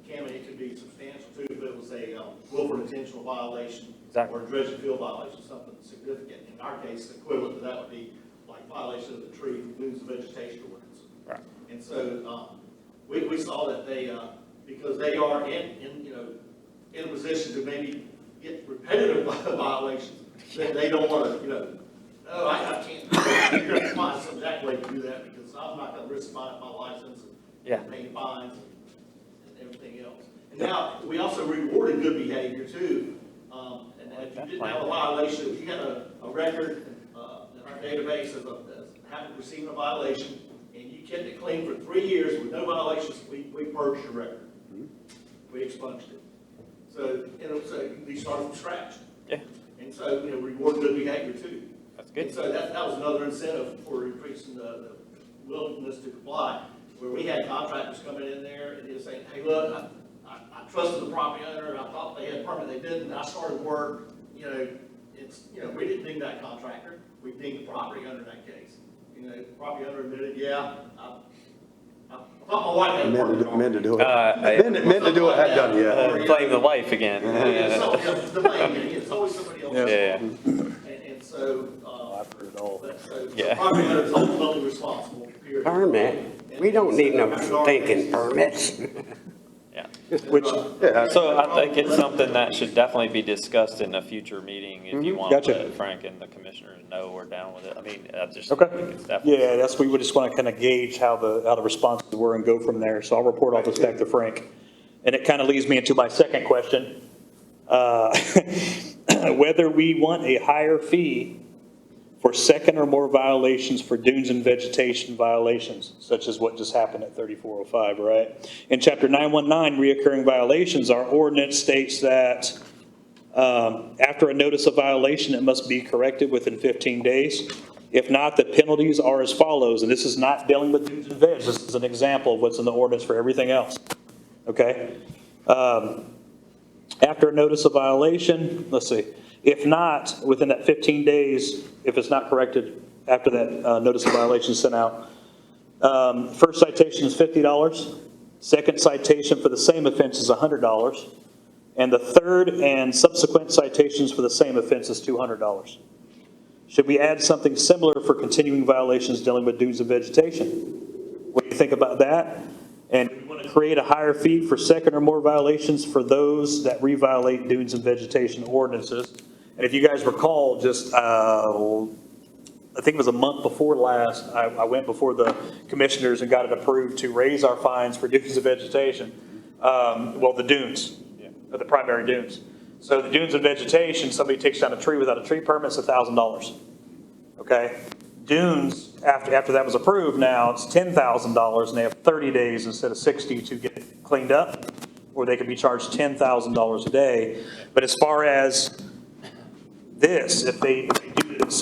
Cameron, it could be substantial too, if it was a willful intentional violation. Exactly. Or a dredge and field violation, something significant. In our case, equivalent to that would be like violation of the tree, limbs and vegetation ordinance. Right. And so, we saw that they, because they are in a position to maybe get repetitive violations, that they don't want to, no, I can't, you're going to find some exact way to do that, because I'm not going to risk my license Yeah. and paying fines and everything else. And now, we also rewarded good behavior too. And if you didn't have a violation, if you had a record in our database of having received a violation, and you kept it clean for 3 years with no violations, we purged your record. We expunged it. So, so you start from scratch. Yeah, And so, reward good behavior too. that's good. And so that was another incentive for increasing the willingness to comply, where we had contractors coming in there and they were saying, hey, look, I trusted the property owner, I thought they had a permit, they didn't, I started work, we didn't ding that contractor, we dinged the property owner in that case. The property owner admitted, yeah, I thought my wife had a permit. Meant to do it. I- Meant to do it, hadn't done it yet. Blame the wife again. It's always somebody else's Yeah. fault. And so, I've heard it all. so the Yeah. property owner is ultimately responsible, period. Permit? We don't need no stinking permits. Yeah. Which, Yeah, So I think it's something that should definitely be discussed in a future meeting if you want to Gotcha. let Frank and the commissioners know we're down with it. I mean, I just okay. think it's definitely. Yeah, that's, we would just want to kind of gauge how the responses were and go from there. So I'll report all this back to Frank. And it kind of leads me into my second question. Whether we want a higher fee for second or more violations for dunes and vegetation violations, such as what just happened at 3405, right? In chapter 919, reoccurring violations, our ordinance states that after a notice of violation, it must be corrected within 15 days. If not, the penalties are as follows, and this is not dealing with dunes and veg. This is an example of what's in the ordinance for everything else, okay? After a notice of violation, let's see, if not, within that 15 days, if it's not corrected after that notice of violation is sent out, first citation is $50, second citation for the same offense is $100, and the third and subsequent citations for the same offense is $200. Should we add something similar for continuing violations dealing with dunes and vegetation? What do you think about that? And we want to create a higher fee for second or more violations for those that reviolate dunes and vegetation ordinances. And if you guys recall, just, I think it was a month before last, I went before the commissioners and got it approved to raise our fines for dunes and vegetation. Well, the dunes, the primary dunes. So the dunes and vegetation, somebody takes down a tree without a tree permit, it's $1,000. Okay? Dunes, after that was approved, now it's $10,000, and they have 30 days instead of 60 to get it cleaned up, or they could be charged $10,000 a day. But as far as this, if they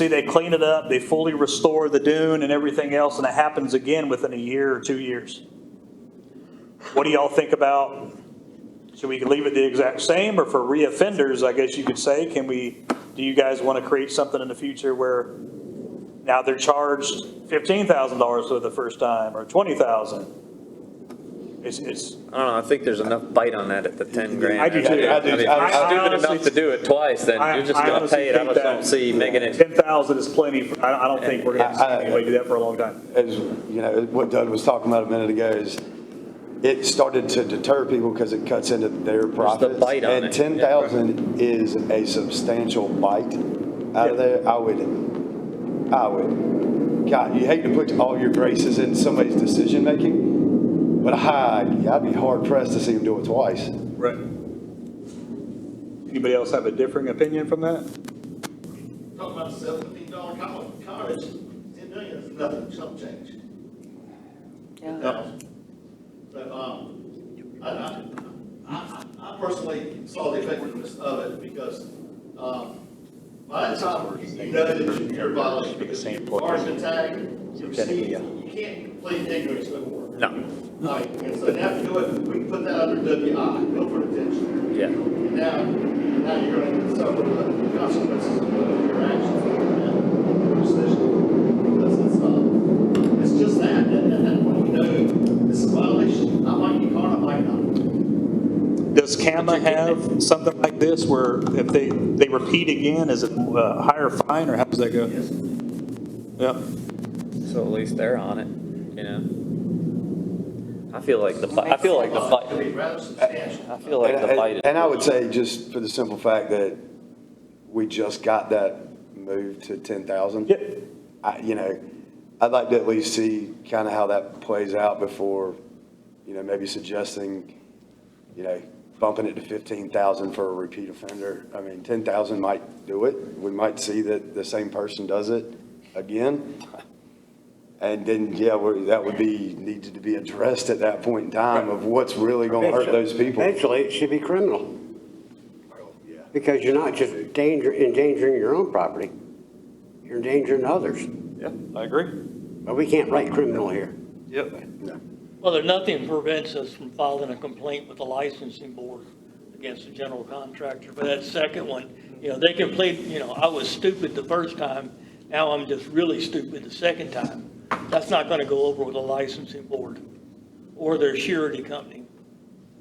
they clean it up, they fully restore the dune and everything else, and it happens again within a year or 2 years. What do y'all think about, should we leave it the exact same, or for reoffenders, I guess you could say, do you guys want to create something in the future where now they're charged $15,000 for the first time, or $20,000? It's, I don't know, I think there's enough bite on that at the 10 grand. I do too. I mean, if you're I stupid honestly- enough to do it twice, then you're just gonna pay it. I just don't see making it. 10,000 is plenty. I don't think we're going to see anybody do that for a long time. As, what Doug was talking about a minute ago is, it started to deter people because it cuts into their profits. bite on And it. 10,000 is a substantial bite out of there. I would, God, you hate to put all your graces in somebody's decision-making, but I'd be hard-pressed to see them do it twice. Right. Anybody else have a differing opinion from that? Talking about the $17 cottage, 10 million is nothing, chump change. Yeah. So, personally saw the effectiveness of it because, by the time you know that you're violating, because you've already been tagged, you received, you can't plead ignorance no more. No. Right, and so now if you go ahead, we can put that under WI, bill for detention. Yeah. And now you're gonna suffer the consequences of your actions and your decision. Because it's just that, at that point, you know, this is a violation, I might get caught, I might not. Does CAMA have something like this where if they repeat again, is it a higher fine or how does that go? Yes. Yeah. So at least they're on it, you know? I feel like the fight, It'd be rather substantial. I feel like the fight is. And I would say, just for the simple fact that we just got that moved to 10,000. Yeah. You know, I'd like to at least see kind of how that plays out before, you know, maybe suggesting, you know, bumping it to 15,000 for a repeat offender. I mean, 10,000 might do it. We might see that the same person does it again. And then, yeah, that would needed to be addressed at that point in time of what's really going to hurt those people. Eventually, it should be criminal. Because you're not just endangering your own property, you're endangering others. Yeah, I agree. But we can't write criminal here. Yep. Well, there's nothing prevents us from filing a complaint with the licensing board against the general contractor. But that second one, you know, they can plead, you know, I was stupid the first time, now I'm just really stupid the second time. That's not going to go over with the licensing board or their surety company.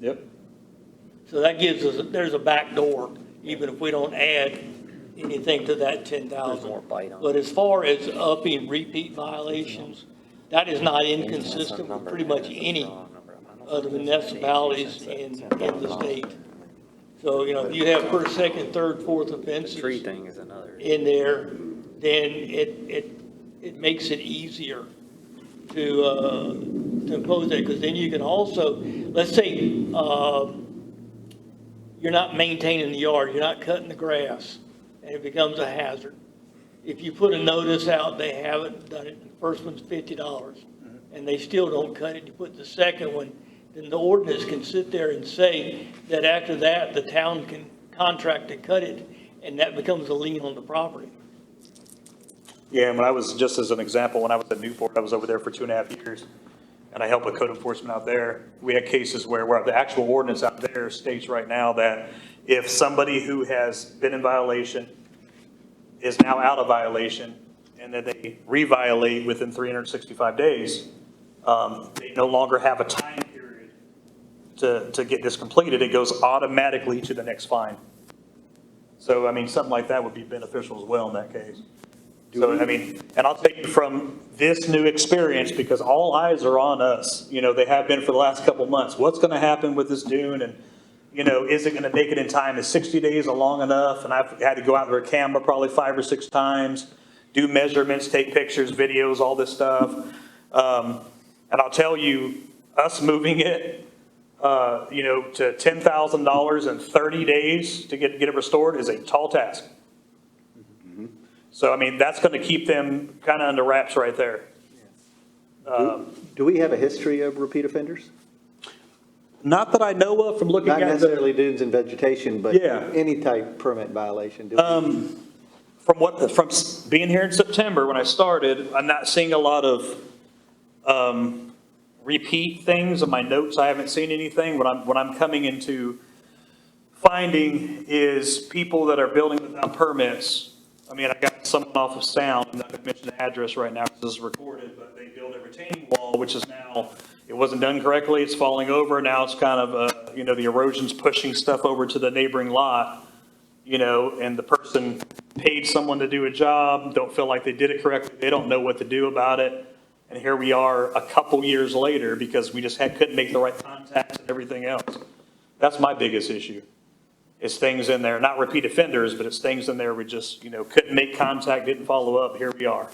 Yep. So that gives us, there's a back door, even if we don't add anything to that There's more 10,000. bite on it. But as far as upping repeat violations, that is not inconsistent with pretty much any of the municipalities in the state. So, you know, if you have first, second, third, fourth The offenses tree thing is another. in there, then it makes it easier to impose that, because then you can also, let's say, you're not maintaining the yard, you're not cutting the grass, and it becomes a hazard. If you put a notice out, they haven't done it, the first one's $50, and they still don't cut it, you put the second one, then the ordinance can sit there and say that after that, the town can contract to cut it, and that becomes a lien on the property. Yeah, and when I was, just as an example, when I was at Newport, I was over there for 2.5 years, and I helped with code enforcement out there. We had cases where the actual ordinance out there states right now that if somebody who has been in violation is now out of violation, and then they re-violate within 365 days, they no longer have a time period to get this completed. It goes automatically to the next fine. So, I mean, something like that would be beneficial as well in that case. So, I mean, and I'll take you from this new experience, because all eyes are on us. You know, they have been for the last couple months. What's going to happen with this dune? And, you know, is it going to make it in time? Is 60 days long enough? And I've had to go out with a camera probably 5 or 6 times, do measurements, take pictures, videos, all this stuff. And I'll tell you, us moving it, you know, to $10,000 in 30 days to get it restored is a tall task. So, I mean, that's going to keep them kind of under wraps right there. Do we have a history of repeat offenders? Not that I know of from looking Not at necessarily dunes and vegetation, but Yeah. any type permit violation. Do we? From being here in September when I started, I'm not seeing a lot of repeat things. In my notes, I haven't seen anything. What I'm coming into finding is people that are building without permits. I mean, I got someone off of Sound, I'm not going to mention the address right now because this is recorded, but they built a retaining wall, which is now, it wasn't done correctly, it's falling over, now it's kind of, you know, the erosion's pushing stuff over to the neighboring lot, you know, and the person paid someone to do a job, don't feel like they did it correctly, they don't know what to do about it, and here we are a couple years later because we just couldn't make the right contacts and everything else. That's my biggest issue. It's things in there, not repeat offenders, but it's things in there we just, you know, couldn't make contact, didn't follow up, here we are.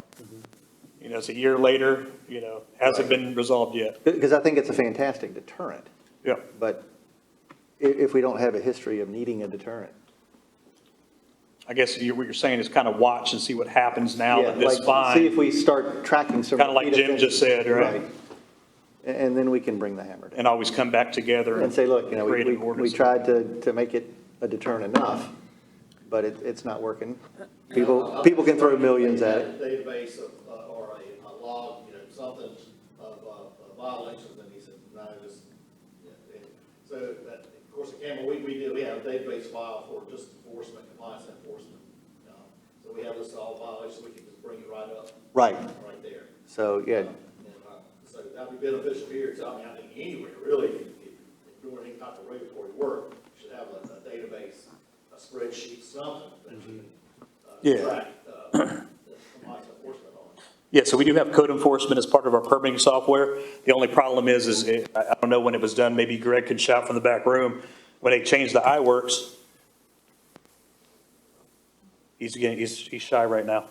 You know, it's a year later, you know, hasn't been resolved yet. Because I think it's a fantastic deterrent, Yeah. but if we don't have a history of needing a deterrent. I guess what you're saying is kind of watch and see what happens now Yeah, that this like, fine. see if we start tracking some. Kind of like repeat Jim offenders. just said, right? And then we can bring the hammer down. And always come back together And say, look, create an we ordinance. tried to make it a deterrent enough, but it's not working. People can throw millions at it. Database of, or a log, something of violations, and he said, no, just, so that, of course, at Campbell, we have a database file for just enforcement, compliance and enforcement. So we have listed all violations, we can just bring it right up. Right. Right there. So, yeah, So that'd be beneficial here, so I think anywhere, really, if you're doing any type of regulatory work, you should have a database, a spreadsheet, something that you can track the compliance enforcement on. Yeah, so we do have code enforcement as part of our permitting software. The only problem is I don't know when it was done, maybe Greg could shout from the back room, when they changed the iWorks. He's shy right now.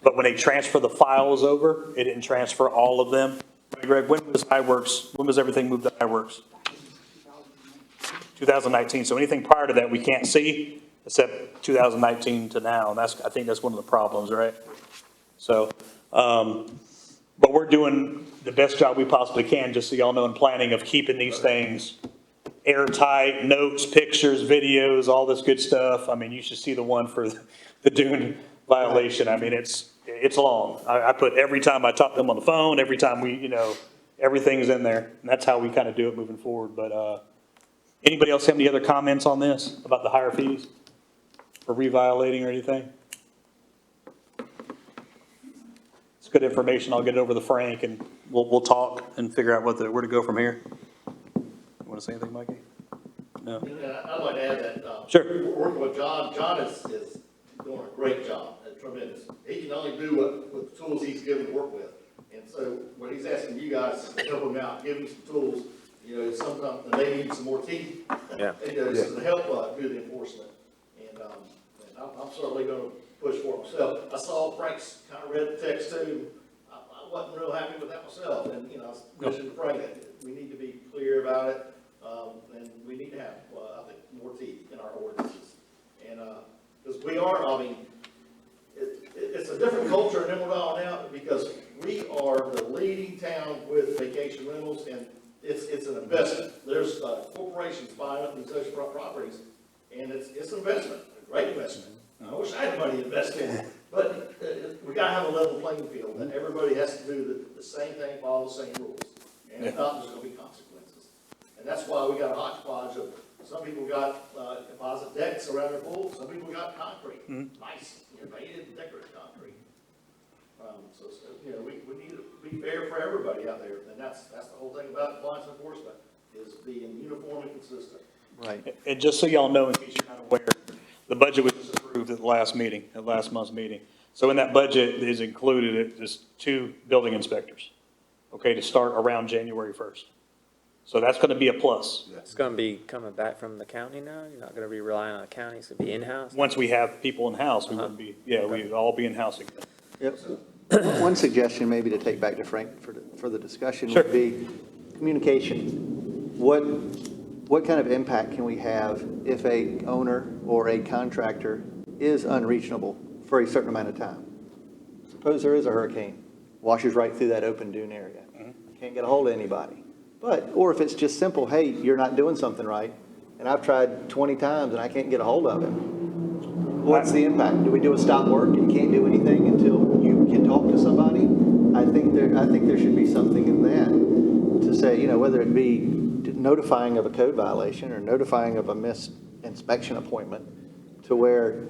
But when they transfer the files over, it didn't transfer all of them. Greg, when was everything moved to iWorks? 2019, so anything prior to that, we can't see, except 2019 to now, and I think that's one of the problems, right? So, but we're doing the best job we possibly can, just so y'all know, in planning of keeping these things airtight, notes, pictures, videos, all this good stuff. I mean, you should see the one for the Dune violation. I mean, it's long. I put every time I talk to them on the phone, every time everything's in there, and that's how we kind of do it moving forward. But anybody else have any other comments on this about the higher fees for reviolating or anything? It's good information. I'll get it over to Frank, and we'll talk and figure out where to go from here. You want to say anything, Mikey? No. And I'd like to add that. Sure. We're working with John. John is doing a great job, tremendous. He can only do what with the tools he's given to work with. And so what he's asking you guys to help him out, give him some tools, sometimes they need some more teeth. Yeah. To help do the enforcement. And I'm certainly going to push for it myself. I saw Frank's kind of read the text too. I wasn't real happy with that myself. And, I was mentioning to Frank that we need to be clear about it. And we need to have, I think, more teeth in our ordinances. And, because we are, it's a different culture in Emerald now because we are the leading town with vacation rentals, and it's an investment. There's corporations buying up these oceanfront properties, and it's an investment, a great investment. I wish I had money to invest in it, but we gotta have a level playing field, and everybody has to do the same thing, follow the same rules, and if not, there's gonna be consequences. And that's why we got a hodgepodge of, some people got composite decks around their pools, some people got concrete, nice, painted, decorative concrete. So we need to be fair for everybody out there, and that's the whole thing about compliance enforcement, is being uniform and consistent. right. And just so y'all know, in case you're not aware, the budget was just approved at the last meeting, at last month's meeting. So in that budget is included just 2 building inspectors, okay, to start around January 1st. So that's going to be a plus. It's going to be coming back from the county now? You're not going to be relying on the county, it's going to be in-house? Once we have people in-house, we wouldn't be, we'd all be in-house again. Yep. One suggestion maybe to take back to Frank for the discussion Sure. would be communication. What kind of impact can we have if a owner or a contractor is unreachable for a certain amount of time? Suppose there is a hurricane, washes right through that open dune area. Can't get a hold of anybody. Or if it's just simple, hey, you're not doing something right, and I've tried 20 times and I can't get a hold of him. What's the impact? Do we do a stop work and you can't do anything until you can talk to somebody? I think there should be something in that to say, whether it be notifying of a code violation or notifying of a missed inspection appointment, to where,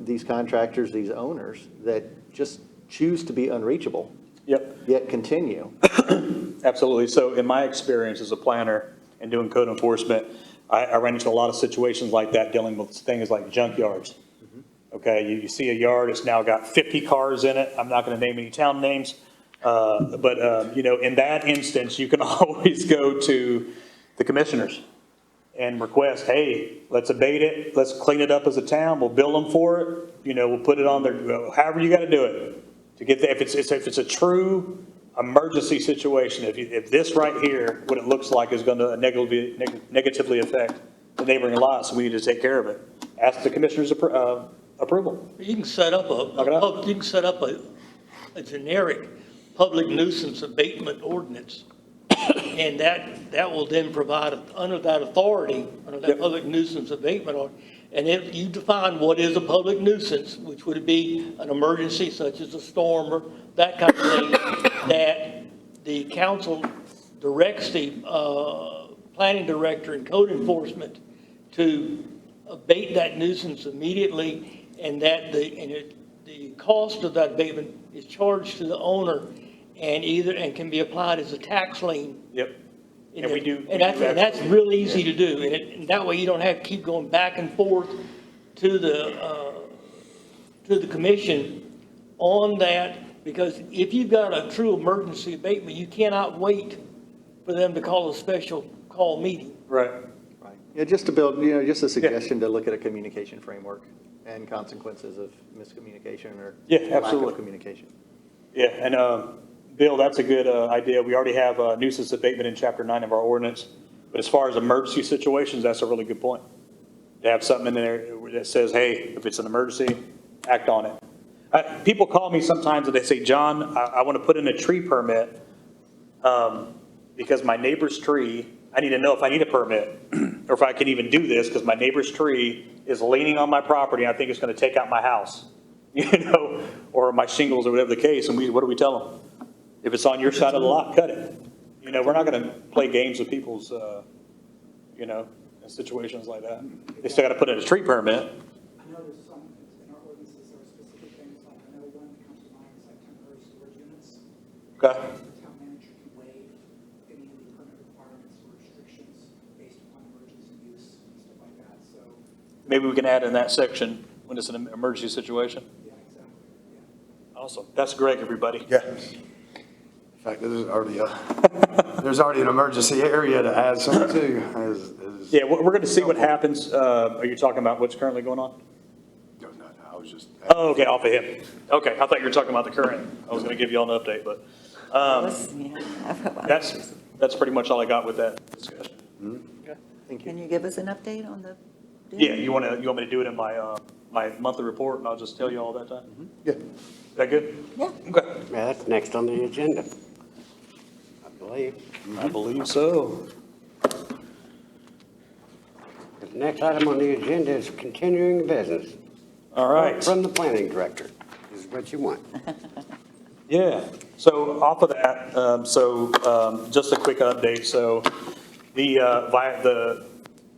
these contractors, these owners that just choose to be unreachable, yet continue. Absolutely. So in my experience as a planner and doing code enforcement, I ran into a lot of situations like that dealing with things like junkyards. Okay, you see a yard, it's now got 50 cars in it. I'm not going to name any town names. But in that instance, you can always go to the commissioners and request, hey, let's abate it. Let's clean it up as a town. We'll bill them for it. We'll put it on there, however you got to do it to get there. If it's a true emergency situation, if this right here, what it looks like is going to negatively affect the neighboring lots, we need to take care of it. Ask the commissioner's approval. You can set up Knock it out. a generic public nuisance abatement ordinance. And that will then provide, under that authority, under that public nuisance abatement order, and if you define what is a public nuisance, which would be an emergency such as a storm or that kind of thing, that the council directs the planning director and code enforcement to abate that nuisance immediately, and that the cost of that abatement is charged to the owner and can be applied as a tax lien. Yep. And we do. And that's real easy to do. And that way you don't have to keep going back and forth to the commission on that. Because if you've got a true emergency abatement, you cannot wait for them to call a special call meeting. Right. Right. Yeah, just to build, just a suggestion to look at a communication framework and consequences of miscommunication or Yeah, lack absolutely. of communication. Yeah, and Bill, that's a good idea. We already have nuisance abatement in Chapter 9 of our ordinance. But as far as emergency situations, that's a really good point. To have something in there that says, hey, if it's an emergency, act on it. People call me sometimes and they say, John, I want to put in a tree permit because my neighbor's tree, I need to know if I need a permit or if I can even do this because my neighbor's tree is leaning on my property. I think it's going to take out my house, or my shingles or whatever the case. And what do we tell them? If it's on your side of the lot, cut it. We're not going to play games with people's, in situations like that. They still got to put in a tree permit. I know there's some, in our ordinances, there are specific things, like I know one that comes to mind is like temporary storage units. Okay. The town manager can waive any of the permit requirements or restrictions based upon emergency use and stuff like that, so, Maybe we can add in that section when it's an emergency situation. yeah, exactly, yeah. Awesome. That's Greg, everybody. Yeah. In fact, there's already an emergency area to add something to. Yeah, we're going to see what happens. Are you talking about what's currently going on? No, I was just. Oh, okay, off of him. Okay, I thought you were talking about the current. I was going to give you all an update, but that's pretty much all I got with that discussion. Can you give us an update on the? Yeah, you want me to do it in my my monthly report, and I'll just tell you all that time? Yeah. Is that good? Yeah. Okay. Yeah, that's next on the agenda, I believe. I believe so. The next item on the agenda is continuing business. All right. From the planning director, is what you want. Yeah, so off of that, just a quick update. So the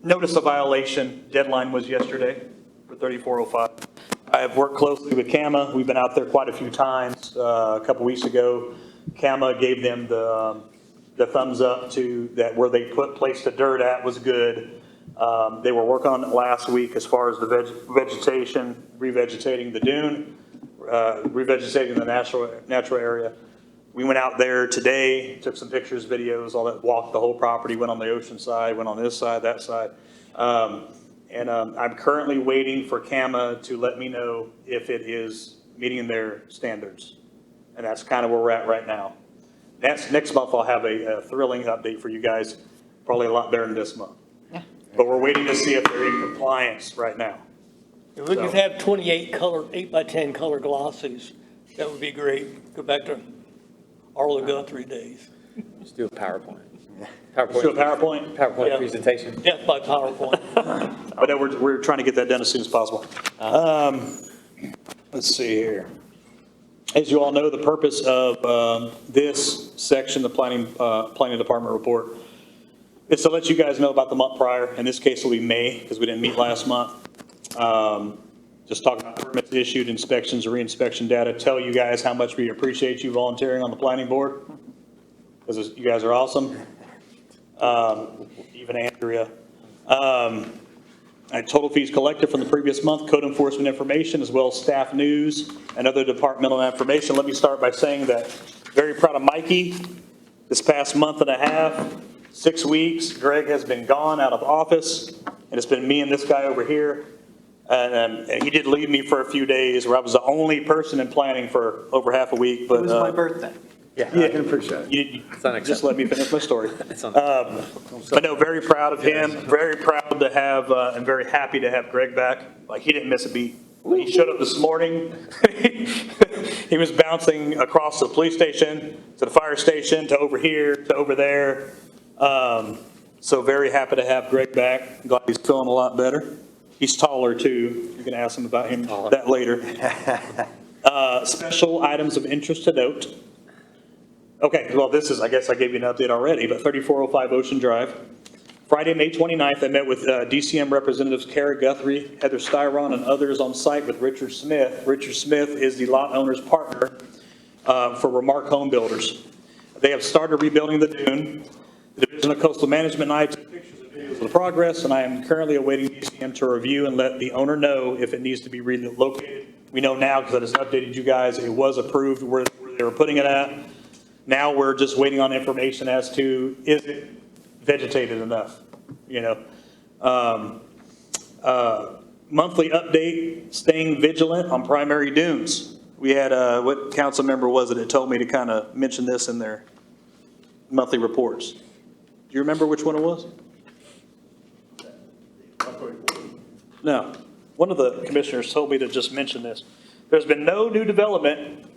notice of violation deadline was yesterday for 3405. I have worked closely with CAMA. We've been out there quite a few times. A couple weeks ago, CAMA gave them the thumbs up to that where they placed the dirt at was good. They were working on it last week as far as the vegetation, revegetating the dune, revegetating the natural area. We went out there today, took some pictures, videos, all that, walked the whole property, went on the ocean side, went on this side, that side. I'm currently waiting for CAMA to let me know if it is meeting their standards. And that's kind of where we're at right now. Next month, I'll have a thrilling update for you guys, probably a lot better than this month. Yeah. But we're waiting to see if they're in compliance right now. If we could have 28 color, 8x10 color glossies, that would be great. Go back to Arlo Guthrie days. Just do a PowerPoint. Let's do a PowerPoint? PowerPoint Yeah. presentation. Death by PowerPoint. But we're trying to get that done as soon as possible. Let's see here. As you all know, the purpose of this section, the planning department report, is to let you guys know about the month prior. In this case, it'll be May, because we didn't meet last month. Just talk about permits issued, inspections, re-inspection data, tell you guys how much we appreciate you volunteering on the planning board, because you guys are awesome. Even Andrea. Total fees collected from the previous month, code enforcement information, as well as staff news and other departmental information. Let me start by saying that very proud of Mikey. This past month and a half, 6 weeks, Greg has been gone out of office, and it's been me and this guy over here. And he did leave me for a few days where I was the only person in planning for over half a week. But It was my birthday. Yeah, I can appreciate it. you It's unacceptable. just let me finish my story. It's unacceptable. But no, very proud of him, very proud to have, and very happy to have Greg back. Like, he didn't miss a beat He showed up this morning. He was bouncing across the police station, to the fire station, to over here, to over there. So very happy to have Greg back. Glad he's feeling a lot better. He's taller too. You can ask him about him that later. Special items of interest to note. Okay, well, this is, I guess I gave you an update already, but 3405 Ocean Drive. Friday, May 29th, I met with DCM representatives Kara Guthrie, Heather Styron, and others on site with Richard Smith. Richard Smith is the lot owner's partner for Remark Home Builders. They have started rebuilding the dune. The Division of Coastal Management and I took pictures and videos of the progress, and I am currently awaiting DCM to review and let the owner know if it needs to be relocated. We know now, because I just updated you guys, it was approved where they were putting it at. Now we're just waiting on information as to, is it vegetated enough, you know? Monthly update, staying vigilant on primary dunes. We had, what council member was it that told me to kind of mention this in their monthly reports? Do you remember which one it was? No. One of the commissioners told me to just mention this. There's been no new development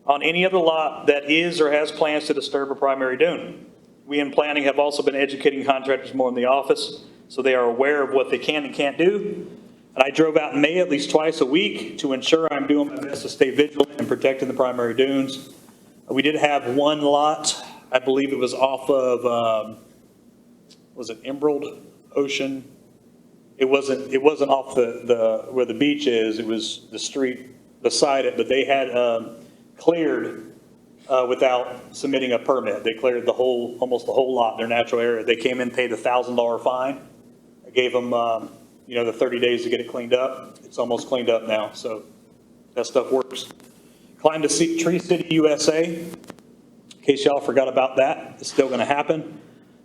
on any other lot that is or has plans to disturb a primary dune. We in planning have also been educating contractors more in the office, so they are aware of what they can and can't do. And I drove out in May at least twice a week to ensure I'm doing my best to stay vigilant and protecting the primary dunes. We did have one lot, I believe it was off of, was it Emerald Ocean? It wasn't off the where the beach is, it was the street beside it, but they had cleared without submitting a permit. They cleared almost the whole lot in their natural area. They came in, paid a $1,000 fine. I gave them, the 30 days to get it cleaned up. It's almost cleaned up now, so that stuff works. Climb to Tree City, USA. In case y'all forgot about that, it's still going to happen.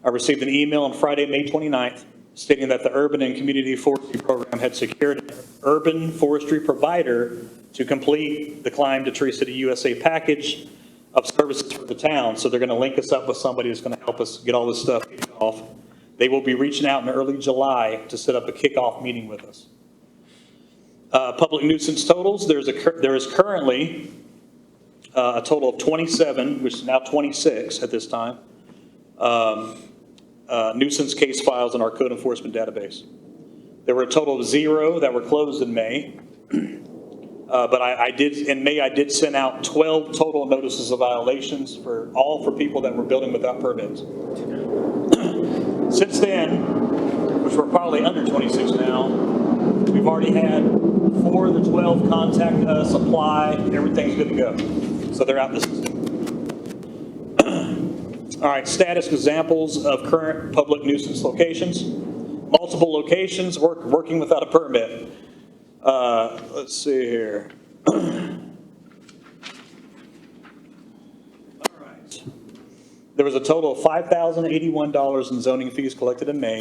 I received an email on Friday, May 29th, stating that the Urban and Community Forestry Program had secured an urban forestry provider to complete the Climb to Tree City, USA package of services for the town. So they're going to link us up with somebody who's going to help us get all this stuff kicked off. They will be reaching out in early July to set up a kickoff meeting with us. Public nuisance totals, there is currently a total of 27, which is now 26 at this time, nuisance case files in our code enforcement database. There were a total of 0 that were closed in May. But in May, I did send out 12 total notices of violations for people that were building without permits. Since then, which we're probably under 26 now, we've already had 4 of the 12 contact us, apply, everything's good to go. So they're out in the system. All right, status examples of current public nuisance locations. Multiple locations working without a permit. Let's see here. All right. There was a total of $5,081 in zoning fees collected in May.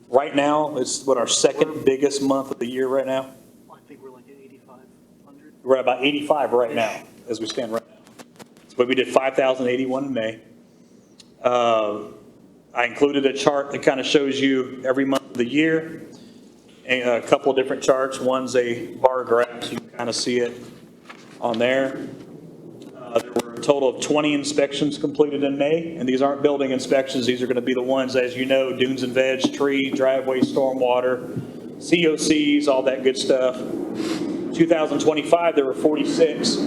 Right now, it's our second biggest month of the year right now. I think we're like at 8,500. We're at about 85 right now, as we stand right now. But we did 5,081 in May. I included a chart that kind of shows you every month of the year. And a couple of different charts. One's a bar graph, so you can kind of see it on there. There were a total of 20 inspections completed in May, and these aren't building inspections. These are going to be the ones, as you know, dunes and veg, tree, driveway, stormwater, COCs, all that good stuff. 2025, there were 46.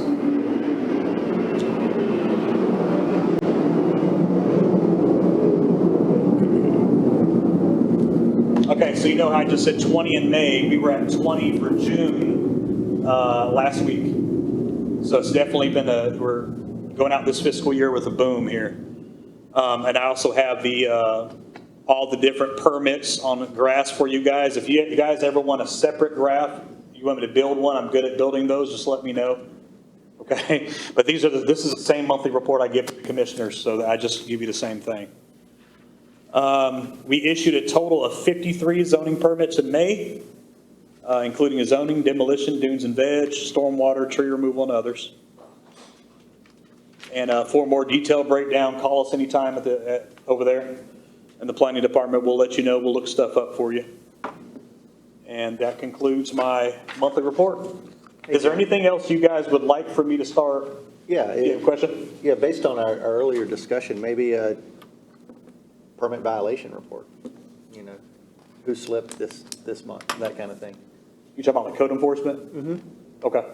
Okay, so you know how I just said 20 in May. We were at 20 for June last week. So it's definitely been we're going out this fiscal year with a boom here. And I also have all the different permits on the grass for you guys. If you guys ever want a separate graph, you want me to build one, I'm good at building those, just let me know. Okay, but this is the same monthly report I give to the commissioners, so I just give you the same thing. We issued a total of 53 zoning permits in May, including a zoning, demolition, dunes and veg, stormwater, tree removal, and others. And for a more detailed breakdown, call us anytime over there in the planning department. We'll let you know. We'll look stuff up for you. And that concludes my monthly report. Is there anything else you guys would like for me to start? Yeah. You have a question? Yeah, based on our earlier discussion, maybe a permit violation report, you know, who slipped this month, that kind of thing. You talking about like code enforcement? Mm-hmm. Okay.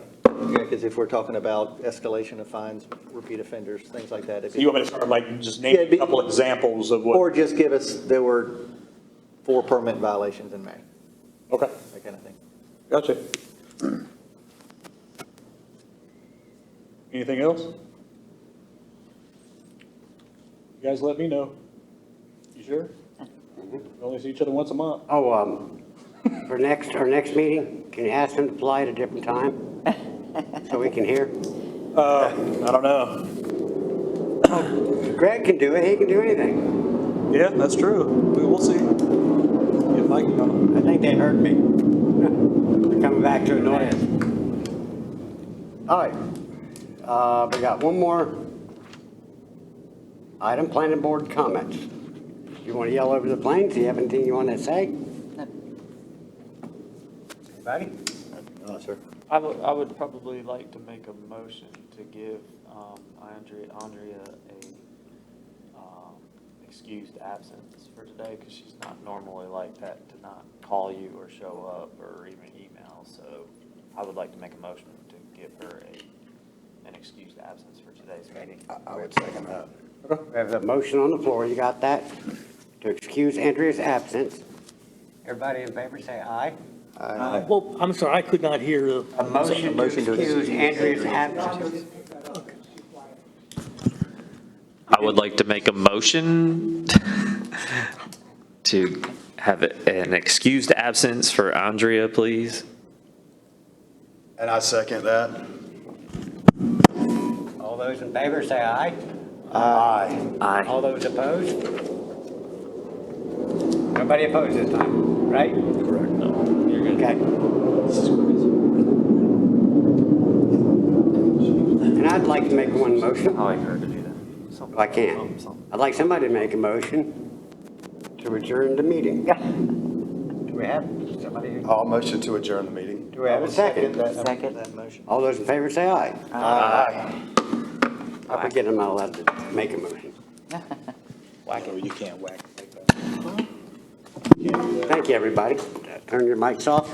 Yeah, because if we're talking about escalation of fines, repeat offenders, things like that. So you want me to start like just Yeah, naming a couple examples of what? Or just give us, there were 4 permit violations in May, Okay, that kind of thing. gotcha. Anything else? You guys let me know. You sure? We only see each other once a month. Oh, for our next meeting, can you ask them to apply at a different time? So we can hear? I don't know. Greg can do it, he can do anything. Yeah, that's true. We'll see. Get Mike on. I think they heard me. They're coming back to annoy us. All right, we got one more item, planning board comments. You want to yell over the planes? Do you have anything you want to say? Anybody? No, sir. I would probably like to make a motion to give Andrea a excused absence for today, because she's not normally like that to not call you or show up or even email. So I would like to make a motion to give her an excused absence for today's meeting. I would second that. We have a motion on the floor, you got that? To excuse Andrea's absence. Everybody in favor, say aye. Well, I'm sorry, I could not hear the. A motion to excuse Andrea's absence. I would like to make a motion to have an excused absence for Andrea, please. And I second that. All those in favor, say aye. Aye. Aye. All those opposed? Nobody opposed this time, right? Correct. You're good. Okay. And I'd like to make one motion. I like her to do that. If I can. I'd like somebody to make a motion to adjourn the meeting. Do we have somebody? I'll motion to adjourn the meeting. Do we have a second? Second. That motion. All those in favor say aye. Aye. I forget I'm not allowed to make a motion. Whack it. You can't whack like that. Thank you, everybody. Turn your mics off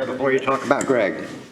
before you talk about Greg.